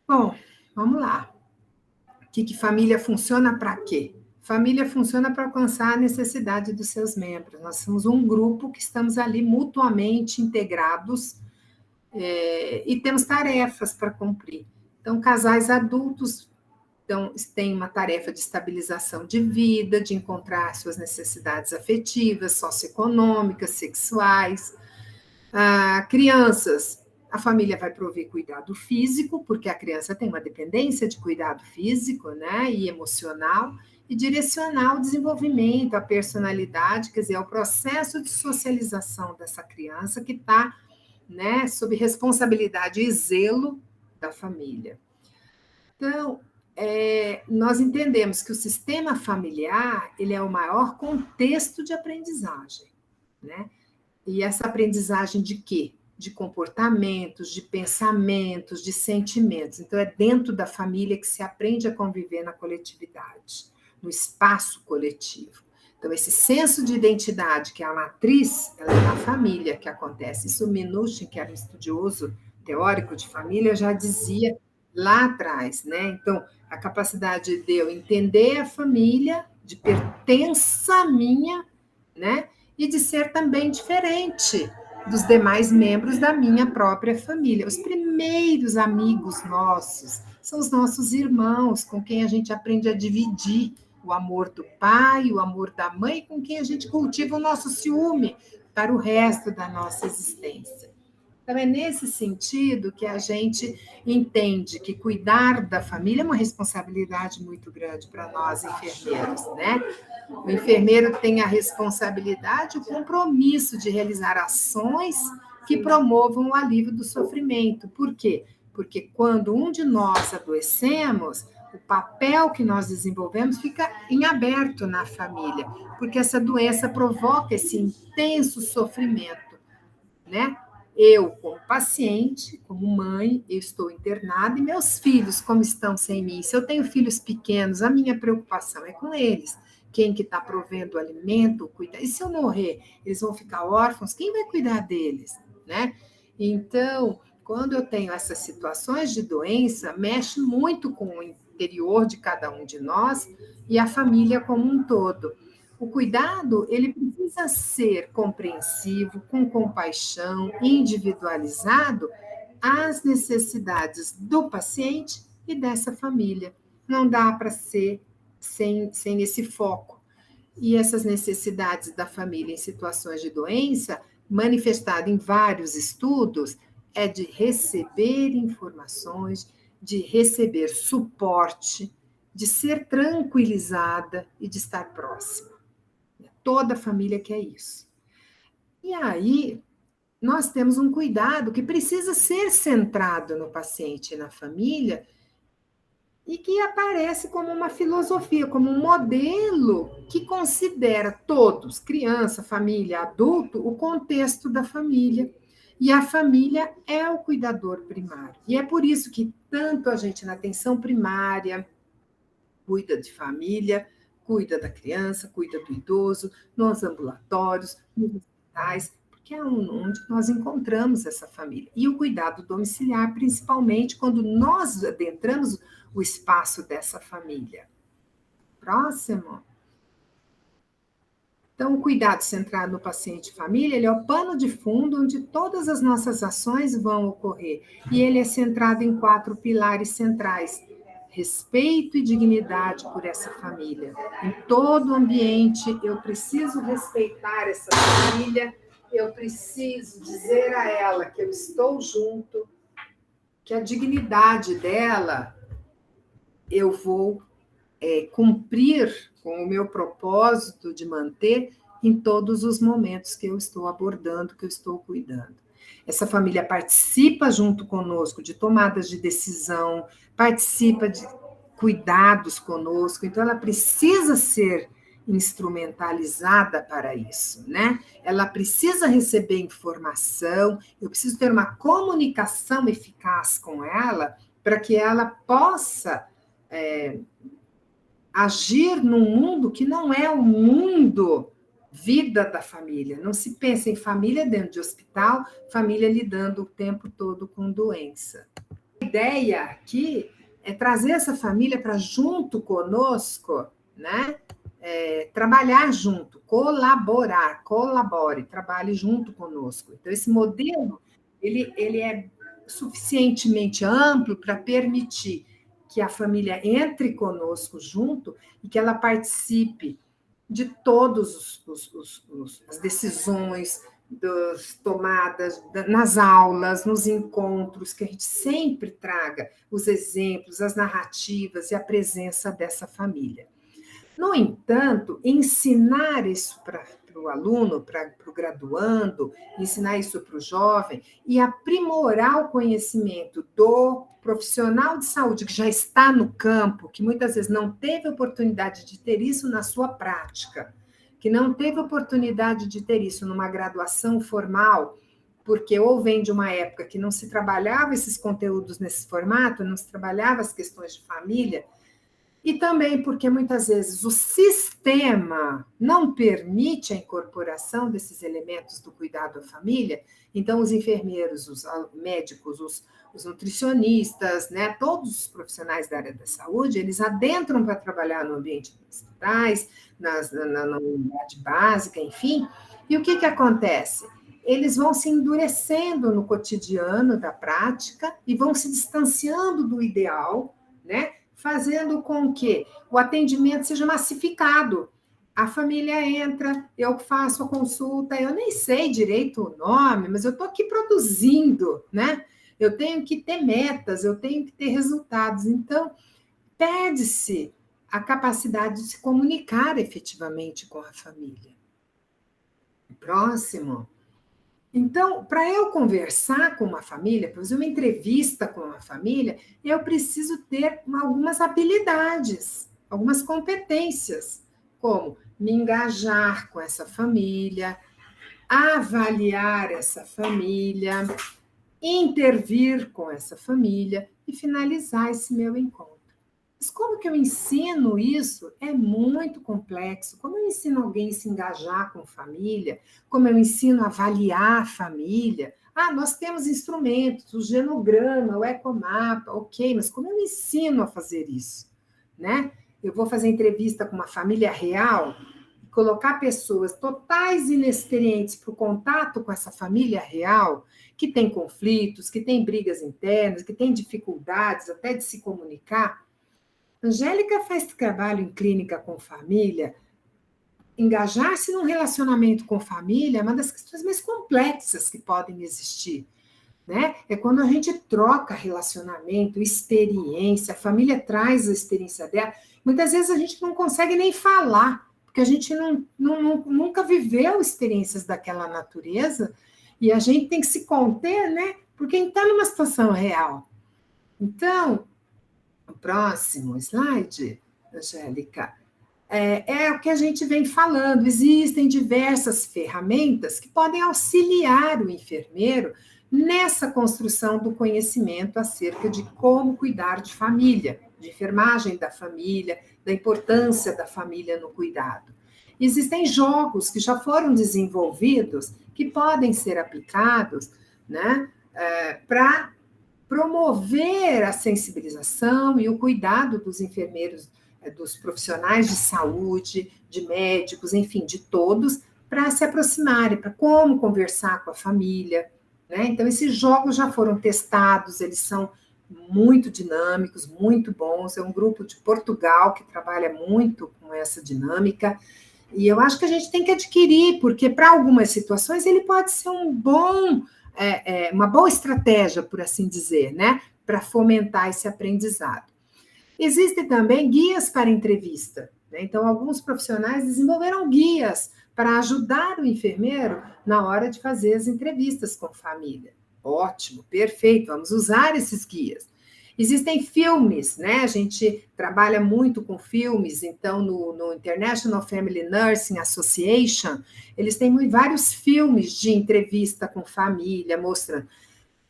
Bom, vamos lá. Que família funciona para quê? Família funciona para alcançar a necessidade dos seus membros. Nós somos um grupo que estamos ali mutuamente integrados, e temos tarefas para cumprir. Então, casais adultos têm uma tarefa de estabilização de vida, de encontrar suas necessidades afetivas, socioeconômicas, sexuais. Crianças, a família vai prover cuidado físico, porque a criança tem uma dependência de cuidado físico, né, e emocional, e direcionar o desenvolvimento, a personalidade, quer dizer, é o processo de socialização dessa criança que está, né, sob responsabilidade e zelo da família. Então, nós entendemos que o sistema familiar ele é o maior contexto de aprendizagem. né? E essa aprendizagem de quê? De comportamentos, de pensamentos, de sentimentos. Então, é dentro da família que se aprende a conviver na coletividade, no espaço coletivo. Então, esse senso de identidade, que é a matriz, ela é na família que acontece. Isso Minuchin, que era um estudioso teórico de família, já dizia lá atrás, né? Então, a capacidade de eu entender a família, de pertença minha, né? E de ser também diferente dos demais membros da minha própria família. Os primeiros amigos nossos são os nossos irmãos, com quem a gente aprende a dividir o amor do pai, o amor da mãe, com quem a gente cultiva o nosso ciúme para o resto da nossa existência. Então, é nesse sentido que a gente entende que cuidar da família é uma responsabilidade muito grande para nós, enfermeiros, né? O enfermeiro tem a responsabilidade, o compromisso de realizar ações que promovam o alívio do sofrimento. Por quê? Porque quando um de nós adoecemos, o papel que nós desenvolvemos fica em aberto na família, porque essa doença provoca esse intenso sofrimento, né? Eu, como paciente, como mãe, eu estou internada, e meus filhos, como estão sem mim? Se eu tenho filhos pequenos, a minha preocupação é com eles. Quem que está provendo o alimento, cuida. E se eu morrer, eles vão ficar órfãos? Quem vai cuidar deles, né? Então, quando eu tenho essas situações de doença, mexe muito com o interior de cada um de nós e a família como um todo. O cuidado, ele precisa ser compreensivo, com compaixão, individualizado às necessidades do paciente e dessa família. Não dá para ser sem esse foco. E essas necessidades da família em situações de doença, manifestada em vários estudos, é de receber informações, de receber suporte, de ser tranquilizada e de estar próxima. Toda família quer isso. E aí, nós temos um cuidado que precisa ser centrado no paciente e na família e que aparece como uma filosofia, como um modelo que considera todos, criança, família, adulto, o contexto da família. E a família é o cuidador primário. E é por isso que tanto a gente na atenção primária cuida de família, cuida da criança, cuida do idoso, nos ambulatórios, nos hospitais, porque é onde nós encontramos essa família. E o cuidado domiciliar, principalmente quando nós adentramos o espaço dessa família. Próximo. Então, o cuidado centrado no paciente e família, ele é o pano de fundo onde todas as nossas ações vão ocorrer. E ele é centrado em 4 pilares centrais: respeito e dignidade por essa família. Em todo ambiente, eu preciso respeitar essa família, eu preciso dizer a ela que eu estou junto, que a dignidade dela eu vou cumprir com o meu propósito de manter em todos os momentos que eu estou abordando, que eu estou cuidando. Essa família participa junto conosco de tomadas de decisão, participa de cuidados conosco, então ela precisa ser instrumentalizada para isso, né? Ela precisa receber informação, eu preciso ter uma comunicação eficaz com ela para que ela possa agir num mundo que não é o mundo vida da família. Não se pensa em família dentro de hospital, família lidando o tempo todo com doença. A ideia aqui é trazer essa família para junto conosco, né? Trabalhar junto, colaborar, colabore, trabalhe junto conosco. Então, esse modelo, ele é suficientemente amplo para permitir que a família entre conosco junto e que ela participe de todas as decisões, das tomadas, nas aulas, nos encontros, que a gente sempre traga os exemplos, as narrativas e a presença dessa família. No entanto, ensinar isso para o aluno, para o graduando, ensinar isso para o jovem e aprimorar o conhecimento do profissional de saúde que já está no campo, que muitas vezes não teve oportunidade de ter isso na sua prática, que não teve oportunidade de ter isso numa graduação formal, porque ou vem de uma época que não se trabalhava esses conteúdos nesse formato, não se trabalhava as questões de família, e também porque muitas vezes o sistema não permite a incorporação desses elementos do cuidado à família, então os enfermeiros, os médicos, os nutricionistas, né, todos os profissionais da área da saúde, eles adentram para trabalhar no ambiente dos hospitais, na unidade básica, enfim, e o que acontece? Eles vão se endurecendo no cotidiano da prática e vão se distanciando do ideal, né? Fazendo com que o atendimento seja massificado. A família entra, eu faço a consulta, eu nem sei direito o nome, mas eu estou aqui produzindo, né? Eu tenho que ter metas, eu tenho que ter resultados. Então, perde-se a capacidade de se comunicar efetivamente com a família. Próximo. Então, para eu conversar com uma família, para fazer uma entrevista com uma família, eu preciso ter algumas habilidades, algumas competências, como me engajar com essa família, avaliar essa família, intervir com essa família e finalizar esse meu encontro. Mas como que eu ensino isso? É muito complexo. Como eu ensino alguém a se engajar com família? Como eu ensino a avaliar a família? Nós temos instrumentos, o genograma, o ecomapa, ok, mas como eu ensino a fazer isso? Né? Eu vou fazer entrevista com uma família real, colocar pessoas totais inexperientes para o contato com essa família real, que tem conflitos, que tem brigas internas, que tem dificuldades até de se comunicar. Angélica faz trabalho em clínica com família. Engajar-se num relacionamento com família é uma das questões mais complexas que podem existir, né? É quando a gente troca relacionamento, experiência, a família traz a experiência dela. Muitas vezes a gente não consegue nem falar, porque a gente nunca viveu experiências daquela natureza, e a gente tem que se conter, né? Porque a gente está numa situação real. Então, o próximo slide, Angélica, é o que a gente vem falando. Existem diversas ferramentas que podem auxiliar o enfermeiro nessa construção do conhecimento acerca de como cuidar de família, de enfermagem da família, da importância da família no cuidado. Existem jogos que já foram desenvolvidos que podem ser aplicados, né, para promover a sensibilização e o cuidado dos enfermeiros, dos profissionais de saúde, de médicos, enfim, de todos, para se aproximarem, para como conversar com a família, né? Então, esses jogos já foram testados, eles são muito dinâmicos, muito bons. É um grupo de Portugal que trabalha muito com essa dinâmica, e eu acho que a gente tem que adquirir, porque para algumas situações ele pode ser uma boa estratégia, por assim dizer, né, para fomentar esse aprendizado. Existem também guias para entrevista, né? Então, alguns profissionais desenvolveram guias para ajudar o enfermeiro na hora de fazer as entrevistas com família. Ótimo, perfeito, vamos usar esses guias. Existem filmes, né? A gente trabalha muito com filmes, então no International Family Nursing Association, eles têm vários filmes de entrevista com família, mostrando.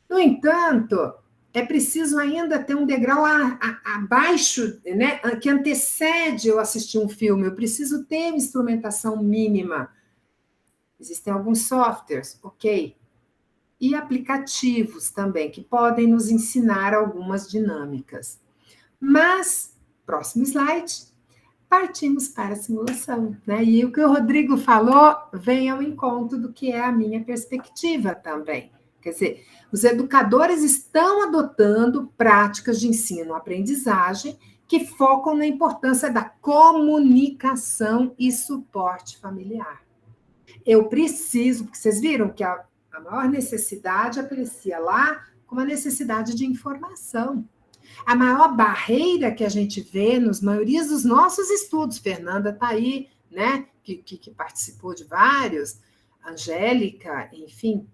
No entanto, é preciso ainda ter um degrau abaixo, né? Que antecede eu assistir um filme, eu preciso ter uma instrumentação mínima. Existem alguns softwares, ok? E aplicativos também, que podem nos ensinar algumas dinâmicas. Mas, próximo slide, partimos para a simulação, né? E o que o Rodrigo falou vem ao encontro do que é a minha perspectiva também. Quer dizer, os educadores estão adotando práticas de ensino-aprendizagem que focam na importância da comunicação e suporte familiar. Eu preciso, porque vocês viram que a maior necessidade aparecia lá como a necessidade de informação. A maior barreira que a gente vê nos maioria dos nossos estudos, Fernanda está aí, né, que participou de vários, Angélica, enfim,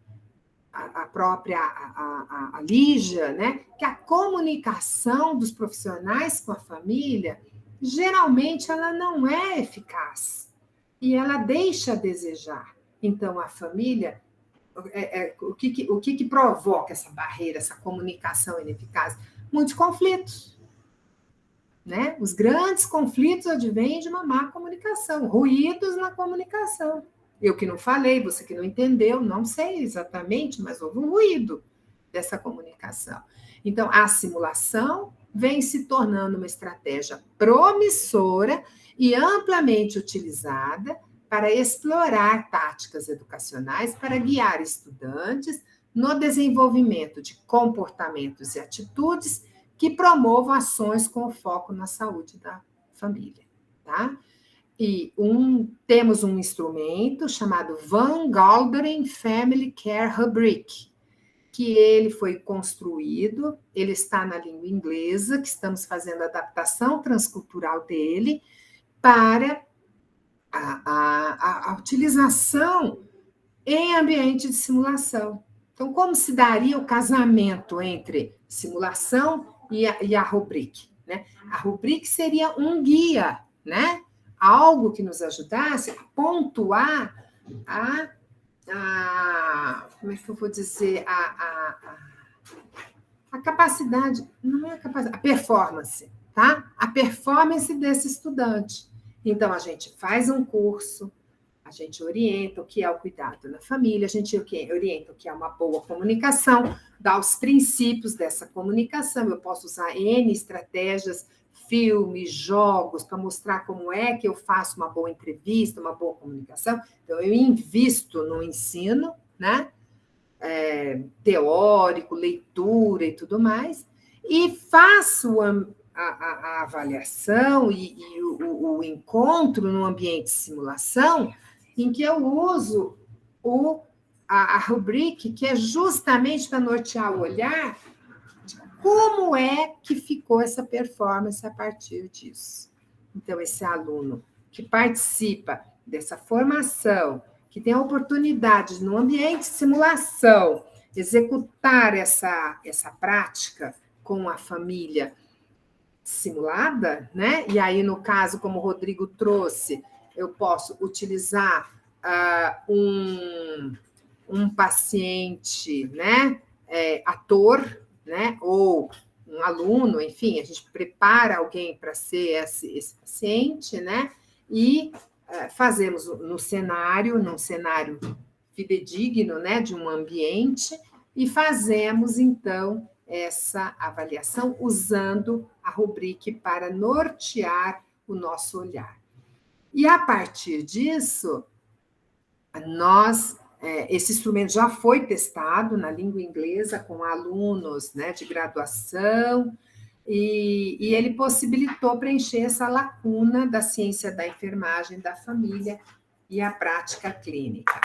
a própria a Lígia, né, que a comunicação dos profissionais com a família, geralmente ela não é eficaz. e ela deixa a desejar. Então, a família, o que provoca essa barreira, essa comunicação ineficaz? Muitos conflitos, né? Os grandes conflitos advêm de uma má comunicação, ruídos na comunicação. Eu que não falei, você que não entendeu, não sei exatamente, mas houve um ruído dessa comunicação. Então, a simulação vem se tornando uma estratégia promissora e amplamente utilizada para explorar táticas educacionais para guiar estudantes no desenvolvimento de comportamentos e atitudes que promovam ações com foco na saúde da família, tá? E temos um instrumento chamado Van Galderen Family Care Rubric, que ele foi construído, ele está na língua inglesa, que estamos fazendo a adaptação transcultural dele para a utilização em ambiente de simulação. Então, como se daria o casamento entre simulação e a rubric, né? A rubric seria um guia, né? Algo que nos ajudasse a pontuar como é que eu vou dizer, a capacidade, não é a capacidade, a performance, tá? A performance desse estudante. Então, a gente faz um curso, a gente orienta o que é o cuidado na família, a gente orienta o que é uma boa comunicação, dá os princípios dessa comunicação. Eu posso usar N estratégias, filmes, jogos, para mostrar como é que eu faço uma boa entrevista, uma boa comunicação. Então, eu invisto no ensino, né? Teórico, leitura e tudo mais, e faço a avaliação e o encontro no ambiente de simulação, em que eu uso a rubric, que é justamente para nortear o olhar de como é que ficou essa performance a partir disso. Então, esse aluno que participa dessa formação, que tem a oportunidade, no ambiente de simulação, executar essa prática com a família simulada, né? E aí, no caso, como o Rodrigo trouxe, eu posso utilizar um paciente, né? Ator, né? Ou um aluno, enfim, a gente prepara alguém para ser esse paciente, né? E fazemos num cenário fidedigno, né? De um ambiente, e fazemos, então, essa avaliação usando a rubric para nortear o nosso olhar. E, a partir disso, esse instrumento já foi testado na língua inglesa com alunos, né, de graduação, e ele possibilitou preencher essa lacuna da ciência da enfermagem da família e a prática clínica.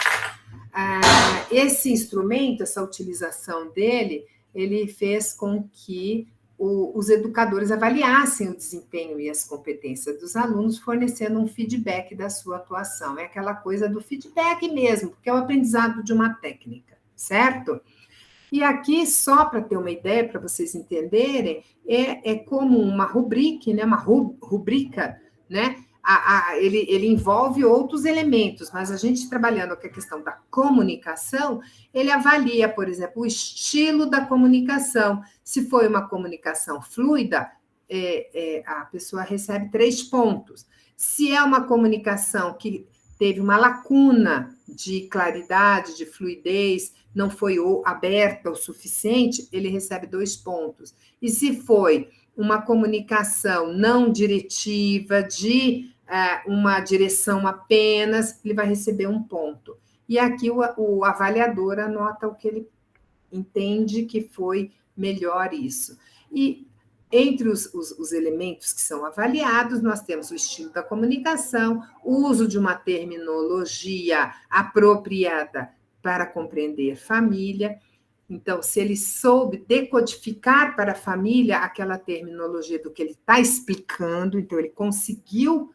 Esse instrumento, essa utilização dele, ele fez com que os educadores avaliassem o desempenho e as competências dos alunos, fornecendo um feedback da sua atuação. É aquela coisa do feedback mesmo, porque é o aprendizado de uma técnica, certo? E aqui, só para ter uma ideia, para vocês entenderem, é como uma rubrica, né? Uma rubrica, né? Ele envolve outros elementos, mas a gente trabalhando com a questão da comunicação, ele avalia, por exemplo, o estilo da comunicação. Se foi uma comunicação fluida, a pessoa recebe 3 pontos. Se é uma comunicação que teve uma lacuna de claridade, de fluidez, não foi aberta o suficiente, ele recebe 2 pontos. E se foi uma comunicação não diretiva, de uma direção apenas, ele vai receber 1 ponto. E aqui o avaliador anota o que ele entende que foi melhor isso. E entre os elementos que são avaliados, nós temos o estilo da comunicação, o uso de uma terminologia apropriada para compreender família. Então, se ele soube decodificar para a família aquela terminologia do que ele está explicando, então ele conseguiu,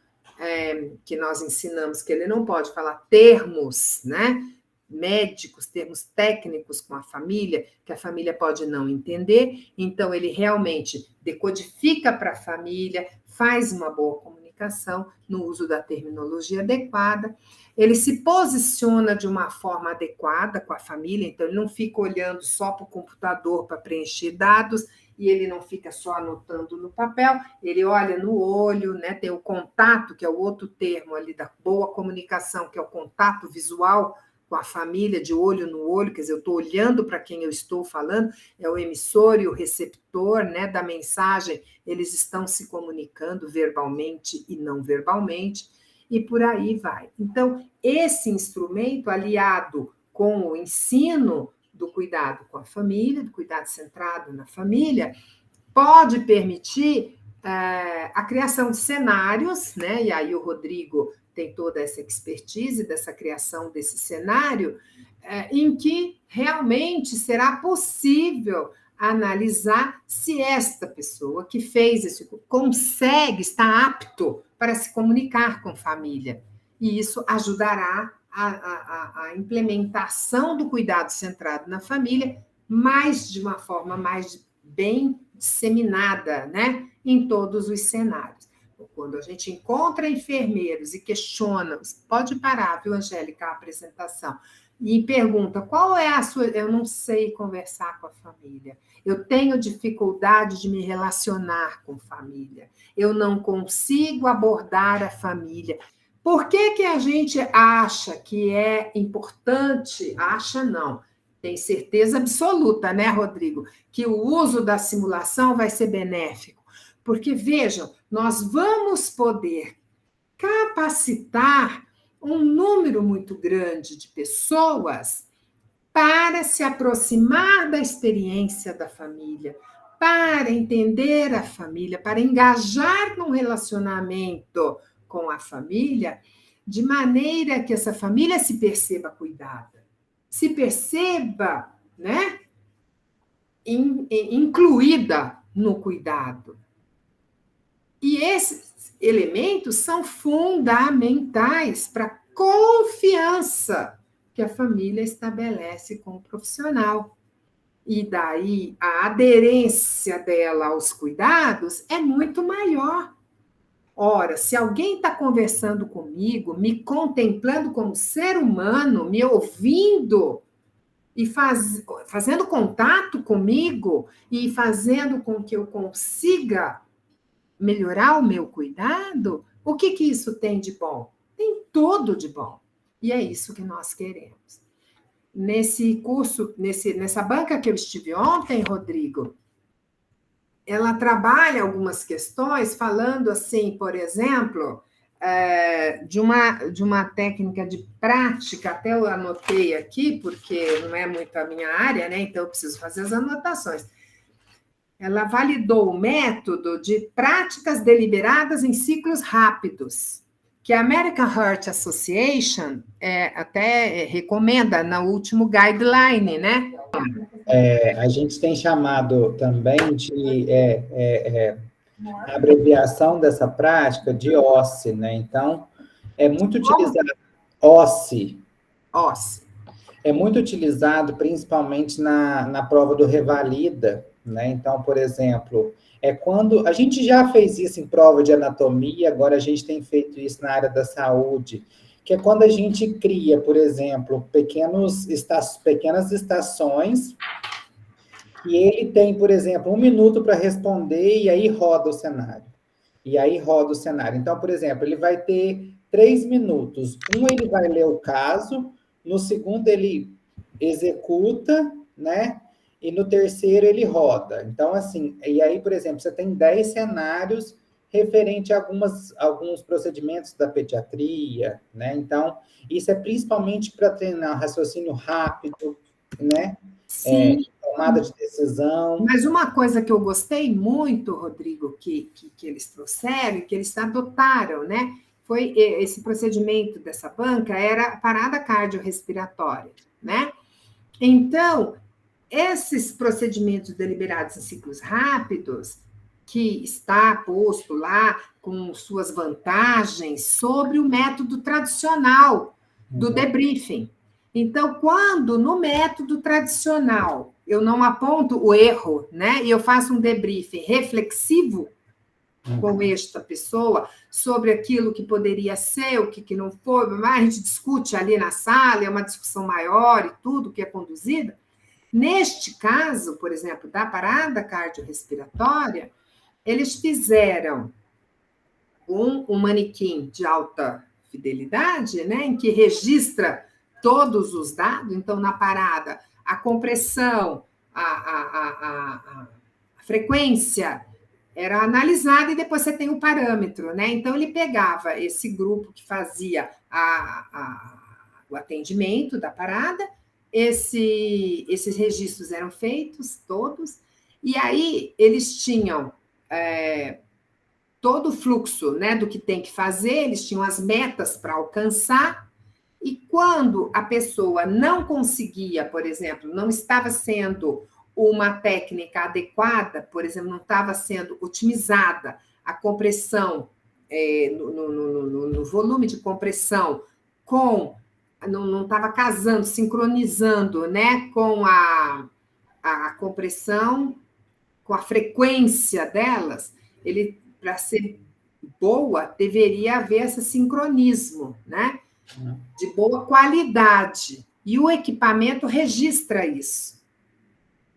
que nós ensinamos que ele não pode falar termos, né, médicos, termos técnicos com a família, que a família pode não entender, então ele realmente decodifica para a família, faz uma boa comunicação, comunicação, no uso da terminologia adequada. Ele se posiciona de uma forma adequada com a família, então ele não fica olhando só para o computador para preencher dados, e ele não fica só anotando no papel, ele olha no olho, né? Tem o contato, que é o outro termo ali da boa comunicação, que é o contato visual com a família, de olho no olho, quer dizer, eu estou olhando para quem eu estou falando, é o emissor e o receptor, né, da mensagem, eles estão se comunicando verbalmente e não verbalmente, e por aí vai. Então, esse instrumento, aliado com o ensino do cuidado com a família, do cuidado centrado na família, pode permitir a criação de cenários, né? E aí o Rodrigo tem toda essa expertise dessa criação desse cenário, em que realmente será possível analisar se esta pessoa que fez isso consegue, está apto para se comunicar com a família. E isso ajudará a implementação do cuidado centrado na família, mas de uma forma mais bem disseminada, né, em todos os cenários. Quando a gente encontra enfermeiros e questiona, pode parar, viu, Angélica, a apresentação, e pergunta, qual é a sua... Eu não sei conversar com a família, eu tenho dificuldade de me relacionar com família, eu não consigo abordar a família. Por que a gente acha que é importante? Acha não, tem certeza absoluta, né, Rodrigo, que o uso da simulação vai ser benéfico. Porque, vejam, nós vamos poder capacitar um número muito grande de pessoas para se aproximar da experiência da família, para entender a família, para engajar num relacionamento com a família, de maneira que essa família se perceba cuidada, se perceba, né, incluída no cuidado. E esses elementos são fundamentais para a confiança que a família estabelece com o profissional. E daí a aderência dela aos cuidados é muito maior. Ora, se alguém está conversando comigo, me contemplando como ser humano, me ouvindo e fazendo contato comigo e fazendo com que eu consiga melhorar o meu cuidado, o que isso tem de bom? Tem tudo de bom. E é isso que nós queremos. Nesse curso, nessa banca que eu estive ontem, Rodrigo, ela trabalha algumas questões falando assim, por exemplo, de uma técnica de prática, até eu anotei aqui, porque não é muito a minha área, né? Então eu preciso fazer as anotações. Ela validou o método de práticas deliberadas em ciclos rápidos, que a American Heart Association até recomenda no último guideline, né? A gente tem chamado também de a abreviação dessa prática de OSCE, né? Então, é muito utilizado OSCE. OSCE. É muito utilizado principalmente na prova do Revalida, né? Então, por exemplo, quando a gente já fez isso em prova de anatomia, agora a gente tem feito isso na área da saúde, que é quando a gente cria, por exemplo, pequenas estações, e ele tem, por exemplo, 1 minuto para responder, e aí roda o cenário. Então, por exemplo, ele vai ter 3 minutos. Ele vai ler o caso, no segundo ele executa, né? E no terceiro ele roda. Então, assim, e aí, por exemplo, você tem 10 cenários referente a alguns procedimentos da pediatria, né? Então, isso é principalmente para treinar raciocínio rápido, né? Sim. Tomada de decisão. Mas uma coisa que eu gostei muito, Rodrigo, que eles trouxeram, que eles adotaram, né? Foi esse procedimento dessa banca, era parada cardiorrespiratória, né? Então, esses procedimentos deliberados em ciclos rápidos, que está posto lá com suas vantagens sobre o método tradicional do debriefing. Então, quando no método tradicional eu não aponto o erro, né, e eu faço um debriefing reflexivo, com esta pessoa sobre aquilo que poderia ser, o que não foi, mas a gente discute ali na sala, é uma discussão maior e tudo que é conduzida. Neste caso, por exemplo, da parada cardiorrespiratória, eles fizeram um manequim de alta fidelidade, né, em que registra todos os dados. Então, na parada, a compressão, a frequência era analisada e depois você tem o parâmetro, né? Então, ele pegava esse grupo que fazia o atendimento da parada, esses registros eram feitos todos, e aí eles tinham todo o fluxo, né, do que tem que fazer, eles tinham as metas para alcançar, e quando a pessoa não conseguia, por exemplo, não estava sendo uma técnica adequada, por exemplo, não estava sendo otimizada a compressão, no volume de compressão, não estava casando, sincronizando, né, com a compressão, com a frequência delas, ele, para ser boa, deveria haver esse sincronismo, né, de boa qualidade, e o equipamento registra isso.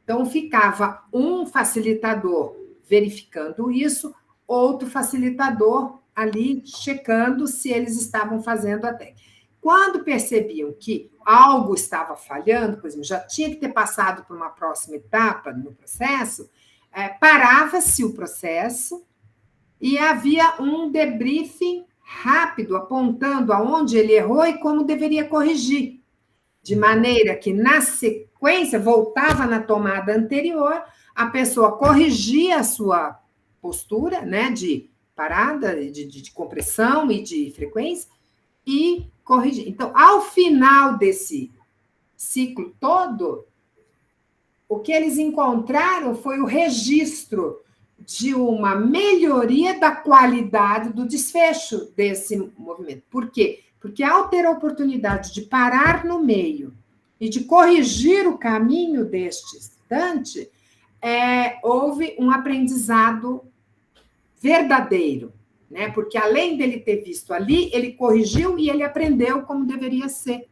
Então, ficava um facilitador verificando isso, outro facilitador ali checando se eles estavam fazendo a técnica. Quando percebiam que algo estava falhando, por exemplo, já tinha que ter passado por uma próxima etapa no processo, parava-se o processo e havia um debriefing rápido, apontando aonde ele errou e como deveria corrigir, de maneira que, na sequência, voltava na tomada anterior, a pessoa corrigia a sua postura, né, de parada, de compressão e de frequência, e corrigir. Então, ao final desse ciclo todo, o que eles encontraram foi o registro de uma melhoria da qualidade do desfecho desse movimento. Por quê? Porque ao ter a oportunidade de parar no meio e de corrigir o caminho deste estudante, houve um aprendizado verdadeiro, né? Porque além dele ter visto ali, ele corrigiu e ele aprendeu como deveria ser.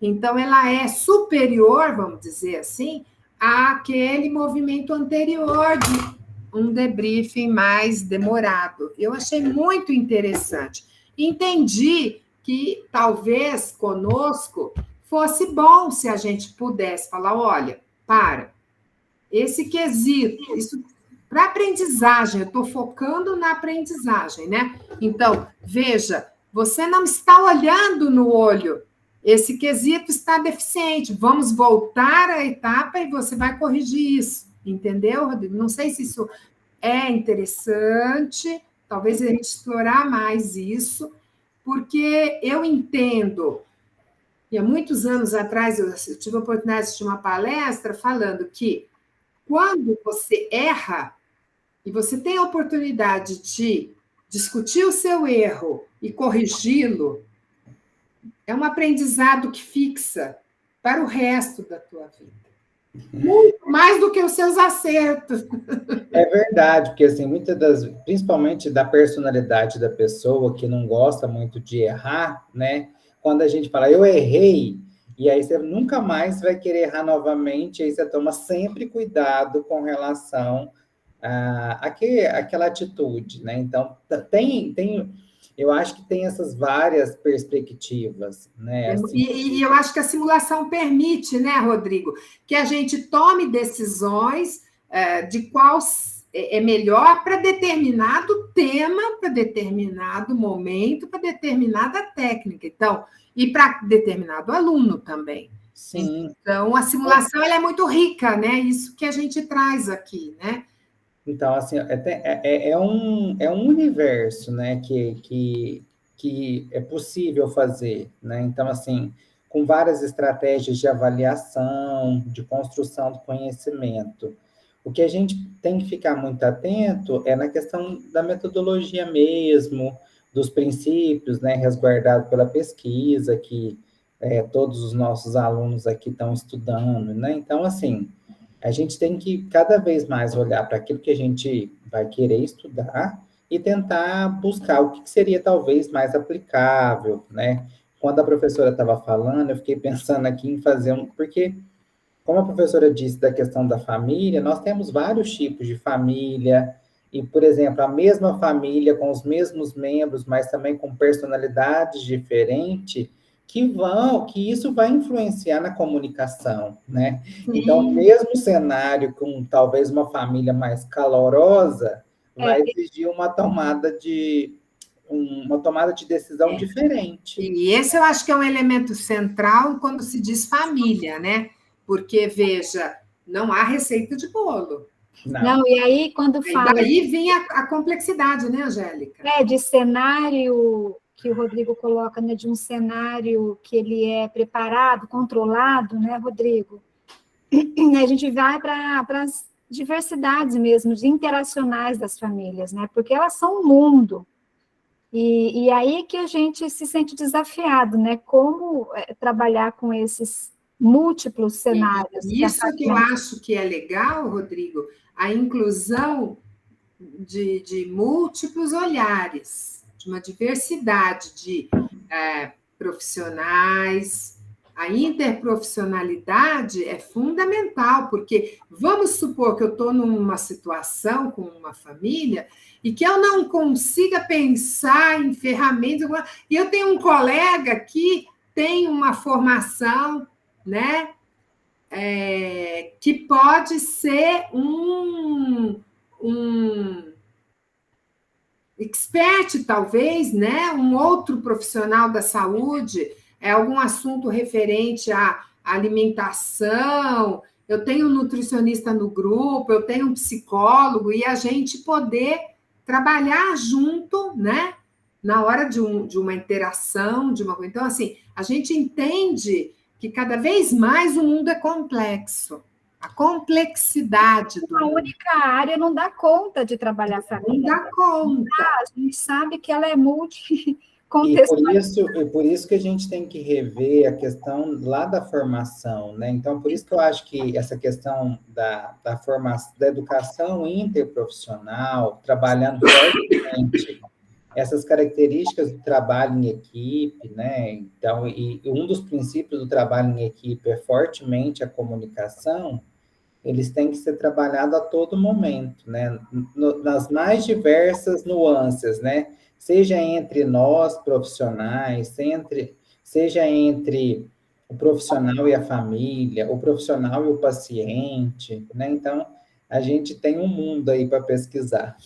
Então, ela é superior, vamos dizer assim, àquele movimento anterior de um debriefing mais demorado. Eu achei muito interessante. Entendi que talvez conosco fosse bom se a gente pudesse falar, olha, esse quesito, isso para aprendizagem, eu estou focando na aprendizagem, né? Então, veja, você não está olhando no olho, esse quesito está deficiente, vamos voltar à etapa e você vai corrigir isso, entendeu, Rodrigo? Não sei se isso é interessante, talvez a gente explorar mais isso, porque eu entendo, e há muitos anos atrás eu tive a oportunidade de assistir uma palestra falando que quando você erra e você tem a oportunidade de discutir o seu erro e corrigi-lo, é um aprendizado que fixa para o resto da tua vida. Muito mais do que os seus acertos. É verdade, porque assim, principalmente da personalidade da pessoa que não gosta muito de errar, né? Quando a gente fala, eu errei, e aí você nunca mais vai querer errar novamente, aí você toma sempre cuidado com relação àquela atitude, né? Então, eu acho que tem essas várias perspectivas, né? Assim, e eu acho que a simulação permite, né, Rodrigo, que a gente tome decisões de qual é melhor para determinado tema, para determinado momento, para determinada técnica. Então, e para determinado aluno também. Sim. Então, a simulação ela é muito rica, né? Isso que a gente traz aqui, né? Então, assim, é um universo, né, que é possível fazer, né? Então, assim, com várias estratégias de avaliação, de construção do conhecimento. O que a gente tem que ficar muito atento é na questão da metodologia mesmo, dos princípios, né, resguardado pela pesquisa, que todos os nossos alunos aqui estão estudando, né? Então, assim, a gente tem que cada vez mais olhar para aquilo que a gente vai querer estudar e tentar buscar o que seria talvez mais aplicável, né? Quando a professora estava falando, eu fiquei pensando aqui em fazer porque, como a professora disse da questão da família, nós temos vários tipos de família, e, por exemplo, a mesma família com os mesmos membros, mas também com personalidades diferentes, que isso vai influenciar na comunicação, né? Então, Sim. mesmo cenário com talvez uma família mais calorosa, É, vai exigir uma tomada de decisão diferente. E esse eu acho que é um elemento central quando se diz família, né? Porque, veja, não há receita de bolo. Não. não, e aí quando E fala daí vem a complexidade, né, Angélica? de cenário que o Rodrigo coloca, né, de um cenário que ele é preparado, controlado, né, Rodrigo? A gente vai para as diversidades mesmo, de interacionais das famílias, né? Porque elas são um mundo. E aí que a gente se sente desafiado, né? Como trabalhar com esses múltiplos cenários que a Isso que eu família... acho que é legal, Rodrigo, a inclusão de múltiplos olhares, de uma diversidade de profissionais. A interprofissionalidade é fundamental, porque vamos supor que eu estou numa situação com uma família e que eu não consiga pensar em ferramentas, e eu tenho um colega que tem uma formação, né, que pode ser um expert, talvez, né? Um outro profissional da saúde, algum assunto referente à alimentação. Eu tenho um nutricionista no grupo, eu tenho um psicólogo, e a gente poder trabalhar junto, né? Na hora de uma interação, de uma coisa. Então, assim, a gente entende que cada vez mais o mundo é complexo. A complexidade do Uma mundo. única área não dá conta de trabalhar a Não família. dá conta. A gente sabe que ela é E multicontextual. por isso que a gente tem que rever a questão lá da formação, né? Então, por isso que eu acho que essa questão da formação, da educação interprofissional, trabalhando fortemente essas características do trabalho em equipe, né? Então, e um dos princípios do trabalho em equipe é fortemente a comunicação. Eles têm que ser trabalhados a todo momento, né? Nas mais diversas nuances, né? Seja entre nós, profissionais, seja entre o profissional e a família, o profissional e o paciente, né? Então, a gente tem um mundo aí para pesquisar.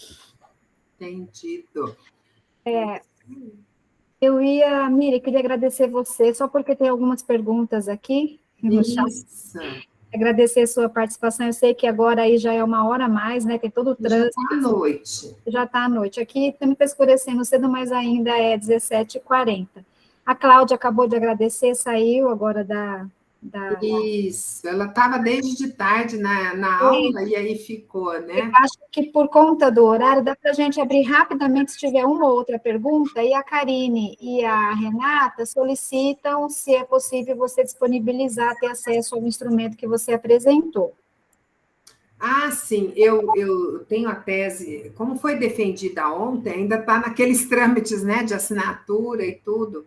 Entendido. Miri, queria agradecer você, só porque tem algumas perguntas aqui no chat. Isso. Agradecer a sua participação. Eu sei que agora aí já é 1 hora a mais, né? Tem todo o Já trânsito. está à noite. Já está à noite. Aqui também está escurecendo cedo, mas ainda é 17h40. A Cláudia acabou de agradecer, saiu agora da... Isso. Ela estava desde de tarde na aula e aí ficou, né? Acho que por conta do horário, dá para a gente abrir rapidamente se tiver uma ou outra pergunta, e a Karine e a Renata solicitam se é possível você disponibilizar, ter acesso ao instrumento que você apresentou. Ah, sim, eu tenho a tese, como foi defendida ontem, ainda está naqueles trâmites, né, de assinatura e tudo,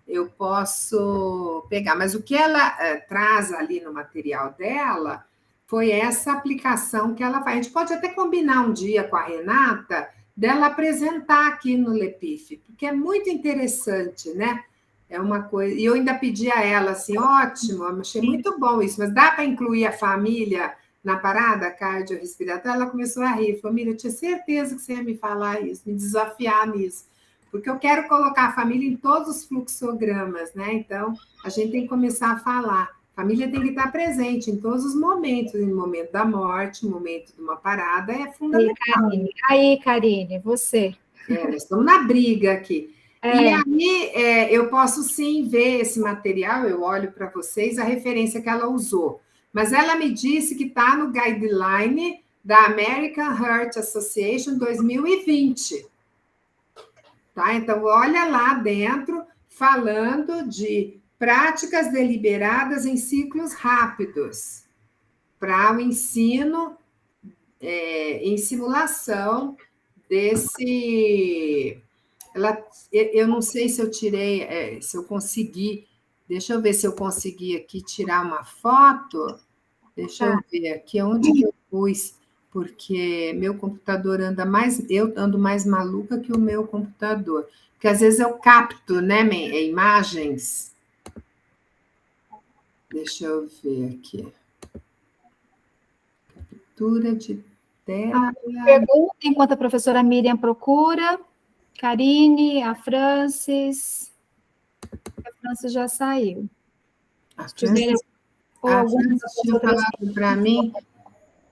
eu posso pegar, mas o que ela traz ali no material dela foi essa aplicação que ela faz. A gente pode até combinar um dia com a Renata dela apresentar aqui no LEPIF, porque é muito interessante, né? É uma coisa. E eu ainda pedi a ela assim, ótimo, achei muito bom isso, mas dá para incluir a família na parada cardiorrespiratória? Ela começou a rir, família, eu tinha certeza que você ia me falar isso, me desafiar nisso, porque eu quero colocar a família em todos os fluxogramas, né? Então, a gente tem que começar a falar. A família tem que estar presente em todos os momentos, no momento da morte, no momento de uma parada, é fundamental. Aí, Karine, você. Nós estamos na briga aqui. E aí, eu posso sim ver esse material, eu olho para vocês, a referência que ela usou. Mas ela me disse que está no guideline da American Heart Association 2020. Tá? Então, olha lá dentro, falando de práticas deliberadas em ciclos rápidos para o ensino em simulação eu não sei se eu tirei, se eu consegui. Deixa eu ver se eu consegui aqui tirar uma foto. Deixa eu ver aqui onde que eu pus, porque meu computador eu ando mais maluca que o meu computador. Porque às vezes eu capto, né, imagens. Deixa eu ver aqui. Captura de tela. Pergunta enquanto a professora Miriam procura. Karine, a Francis já saiu. A Francis tinha falado para mim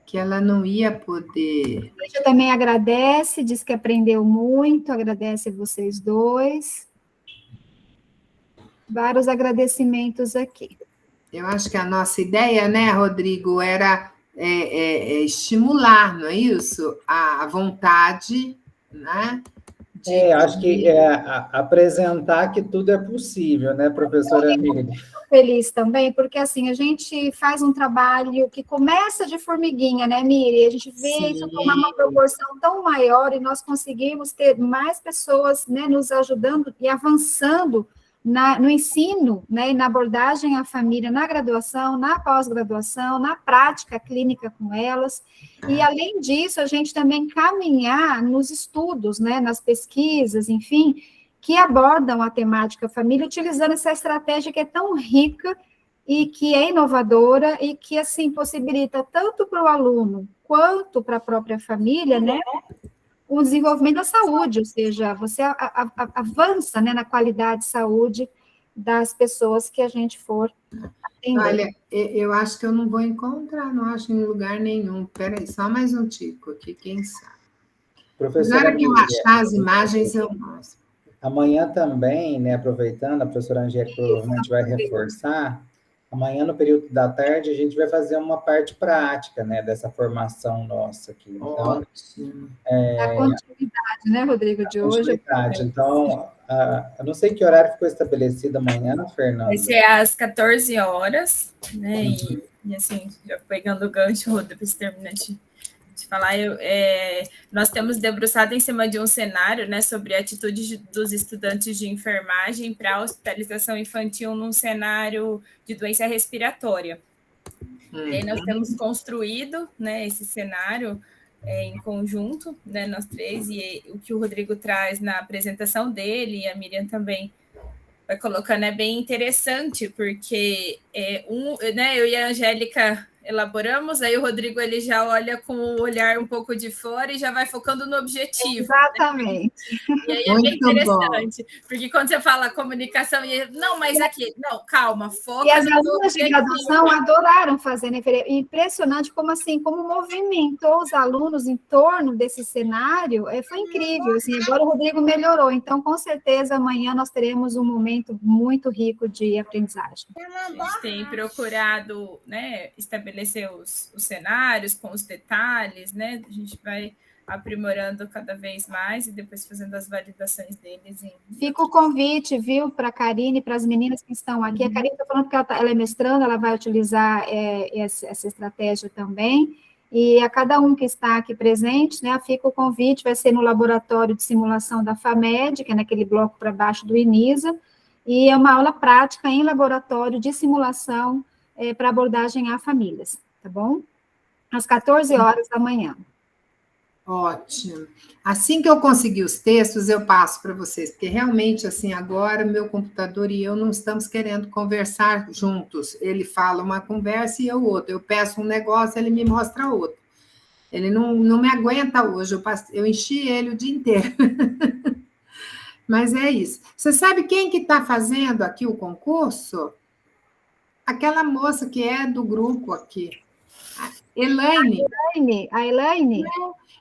que ela não ia poder. A gente também agradece, diz que aprendeu muito, agradece a vocês dois. Vários agradecimentos aqui. Eu acho que a nossa ideia, né, Rodrigo, era estimular, não é isso? A vontade, né? Acho que apresentar que tudo é possível, né, professora Miriam? Feliz também, porque assim, a gente faz um trabalho que começa de formiguinha, né, Miri? A gente vê isso tomar uma proporção tão maior e nós conseguimos ter mais pessoas, né, nos ajudando e avançando no ensino, né, e na abordagem à família, na graduação, na pós-graduação, na prática clínica com elas. E, além disso, a gente também caminhar nos estudos, né, nas pesquisas, enfim, que abordam a temática família, utilizando essa estratégia que é tão rica e que é inovadora e que, assim, possibilita tanto para o aluno quanto para a própria família, né, o desenvolvimento da saúde, ou seja, você avança, né, na qualidade de saúde das pessoas que a gente for atender. Olha, eu acho que eu não vou encontrar, não acho em lugar nenhum. Peraí, só mais um tico aqui, quem sabe. Na hora que eu achar as imagens, eu mostro. Amanhã também, né, aproveitando, a professora Angélica provavelmente vai reforçar, amanhã, no período da tarde, a gente vai fazer uma parte prática, né, dessa formação nossa aqui. Então, ótimo. A continuidade, né, Rodrigo, de hoje. Então, eu não sei que horário ficou estabelecido amanhã, Fernanda. Vai ser às 14 horas, né, e assim, já pegando o gancho, Rodrigo, para você terminar de falar, nós temos debruçado em cima de um cenário, né, sobre a atitude dos estudantes de enfermagem para a hospitalização infantil num cenário de doença respiratória. E aí nós temos construído, né, esse cenário em conjunto, né, nós três, e o que o Rodrigo traz na apresentação dele, e a Miriam também vai colocando, é bem interessante, porque né, eu e a Angélica elaboramos, aí o Rodrigo ele já olha com o olhar um pouco de fora e já vai focando no objetivo. Exatamente. Né? E aí é bem interessante, porque quando você fala comunicação, não, mas aqui, não, calma, foca. E as alunas de graduação adoraram fazer, né? Impressionante como assim, como movimentou os alunos em torno desse cenário, foi incrível, assim, agora o Rodrigo melhorou, então com certeza amanhã nós teremos um momento muito rico de aprendizagem. A gente tem procurado, né, estabelecer os cenários com os detalhes, né? A gente vai aprimorando cada vez mais e depois fazendo as validações deles. Fica o convite, viu, para a Karine, para as meninas que estão aqui. A Karine está falando que ela é mestranda, ela vai utilizar essa estratégia também. E a cada um que está aqui presente, né, fica o convite, vai ser no laboratório de simulação da FAMED, que é naquele bloco para baixo do INISA, e é uma aula prática em laboratório de simulação para abordagem a famílias, tá bom? Às 14 horas da manhã. Ótimo. Assim que eu conseguir os textos, eu passo para vocês, porque realmente, assim, agora meu computador e eu não estamos querendo conversar juntos. Ele fala uma conversa e eu outra. Eu peço um negócio, ele me mostra outro. Ele não me aguenta hoje, eu enchi ele o dia inteiro. Mas é isso. Você sabe quem que está fazendo aqui o concurso? Aquela moça que é do grupo aqui. A Elaine. A Elaine?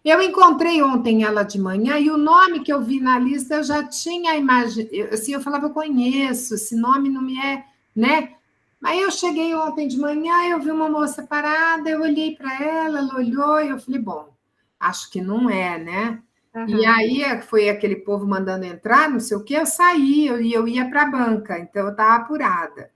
Eu encontrei ontem ela de manhã e o nome que eu vi na lista eu já tinha imagem. Assim, eu falava, eu conheço, esse nome não me é, né? Aí eu cheguei ontem de manhã, eu vi uma moça parada, eu olhei para ela, ela olhou e eu falei, bom, acho que não é, né? Uhum. E aí foi aquele povo mandando entrar, não sei o quê, eu saí, eu ia para a banca, então eu estava apurada.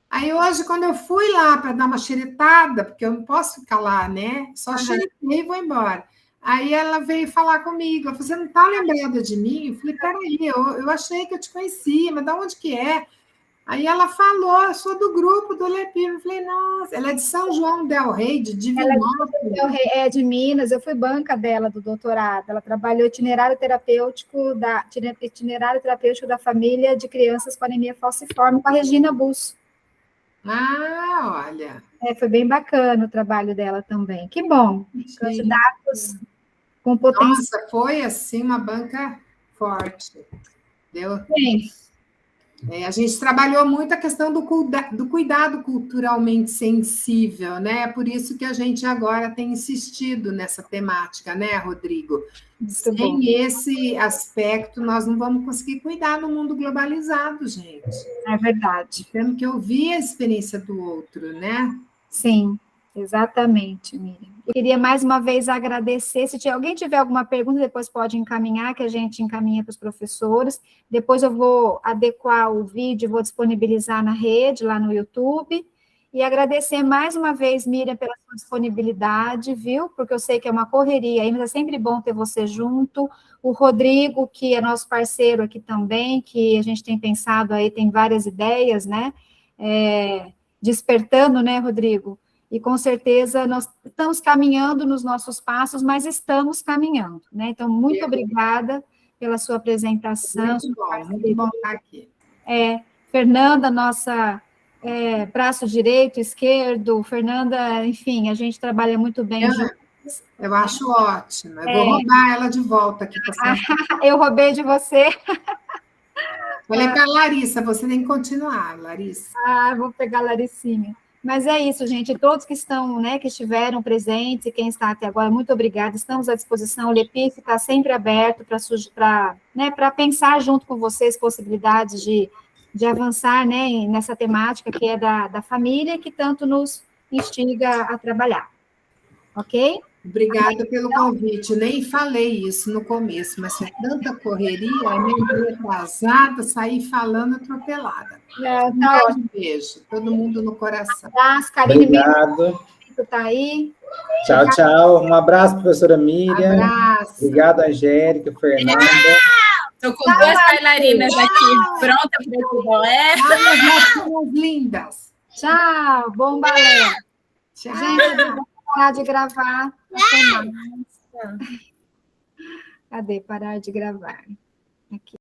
Aí hoje, quando eu fui lá para dar uma xeretada, porque eu não posso ficar lá, né? Só xeretei e vou embora. Aí ela veio falar comigo. Ela falou, você não está lembrada de mim? Eu falei, peraí, eu achei que eu te conhecia, mas de onde que é? Aí ela falou, eu sou do grupo do Lepif. Eu falei, nossa, ela é de São João del Rei, de Divinópolis. Ela é de Minas, eu fui banca dela do doutorado. Ela trabalhou itinerário terapêutico da família de crianças com anemia falciforme com a Regina Busso. Ah, olha. Foi bem bacana o trabalho dela também. Que bom. Candidatos com potencial. Nossa, foi assim uma banca forte. Deu? Sim. A gente trabalhou muito a questão do cuidado culturalmente sensível, né? Por isso que a gente agora tem insistido nessa temática, né, Rodrigo? Sem esse aspecto, nós não vamos conseguir cuidar no mundo globalizado, gente. É verdade. Temos que ouvir a experiência do outro, né? Sim, exatamente, Miriam. Eu queria mais uma vez agradecer. Se alguém tiver alguma pergunta, depois pode encaminhar, que a gente encaminha para os professores. Depois eu vou adequar o vídeo, vou disponibilizar na rede, lá no YouTube. E agradecer mais uma vez, Miriam, pela sua disponibilidade, viu? Porque eu sei que é uma correria aí, mas é sempre bom ter você junto. O Rodrigo, que é nosso parceiro aqui também, que a gente tem pensado aí, tem várias ideias, né? Despertando, né, Rodrigo? E com certeza nós estamos caminhando nos nossos passos, mas estamos caminhando, né? Então, muito obrigada pela sua apresentação. Muito bom estar aqui. Fernanda, nossa braço direito, esquerdo, Fernanda, enfim, a gente trabalha muito bem juntos. Eu acho ótimo. Eu vou roubar ela de volta aqui. Eu roubei de você. Falei para a Larissa, você tem que continuar, Larissa. Vou pegar a Laricinha. Mas é isso, gente. Todos que estão, né, que estiveram presentes e quem está até agora, muito obrigada. Estamos à disposição. O Lepif está sempre aberto para pensar junto com vocês possibilidades de avançar, né, nessa temática que é da família, que tanto nos instiga a trabalhar. Ok? Obrigada pelo convite. Nem falei isso no começo, mas é tanta correria, meio atrasada, saí falando atropelada. Um beijo, todo mundo no coração. Obrigado. Tá aí. Tchau, tchau. Um abraço, professora Miriam. Abraço. Obrigado, Angélica, Fernanda. Estou com duas bailarinas aqui, pronta para o balé. Somos lindas. Tchau, bom balé. Tchau. Gente, vou parar de gravar. Até mais. Cadê parar de gravar? Aqui.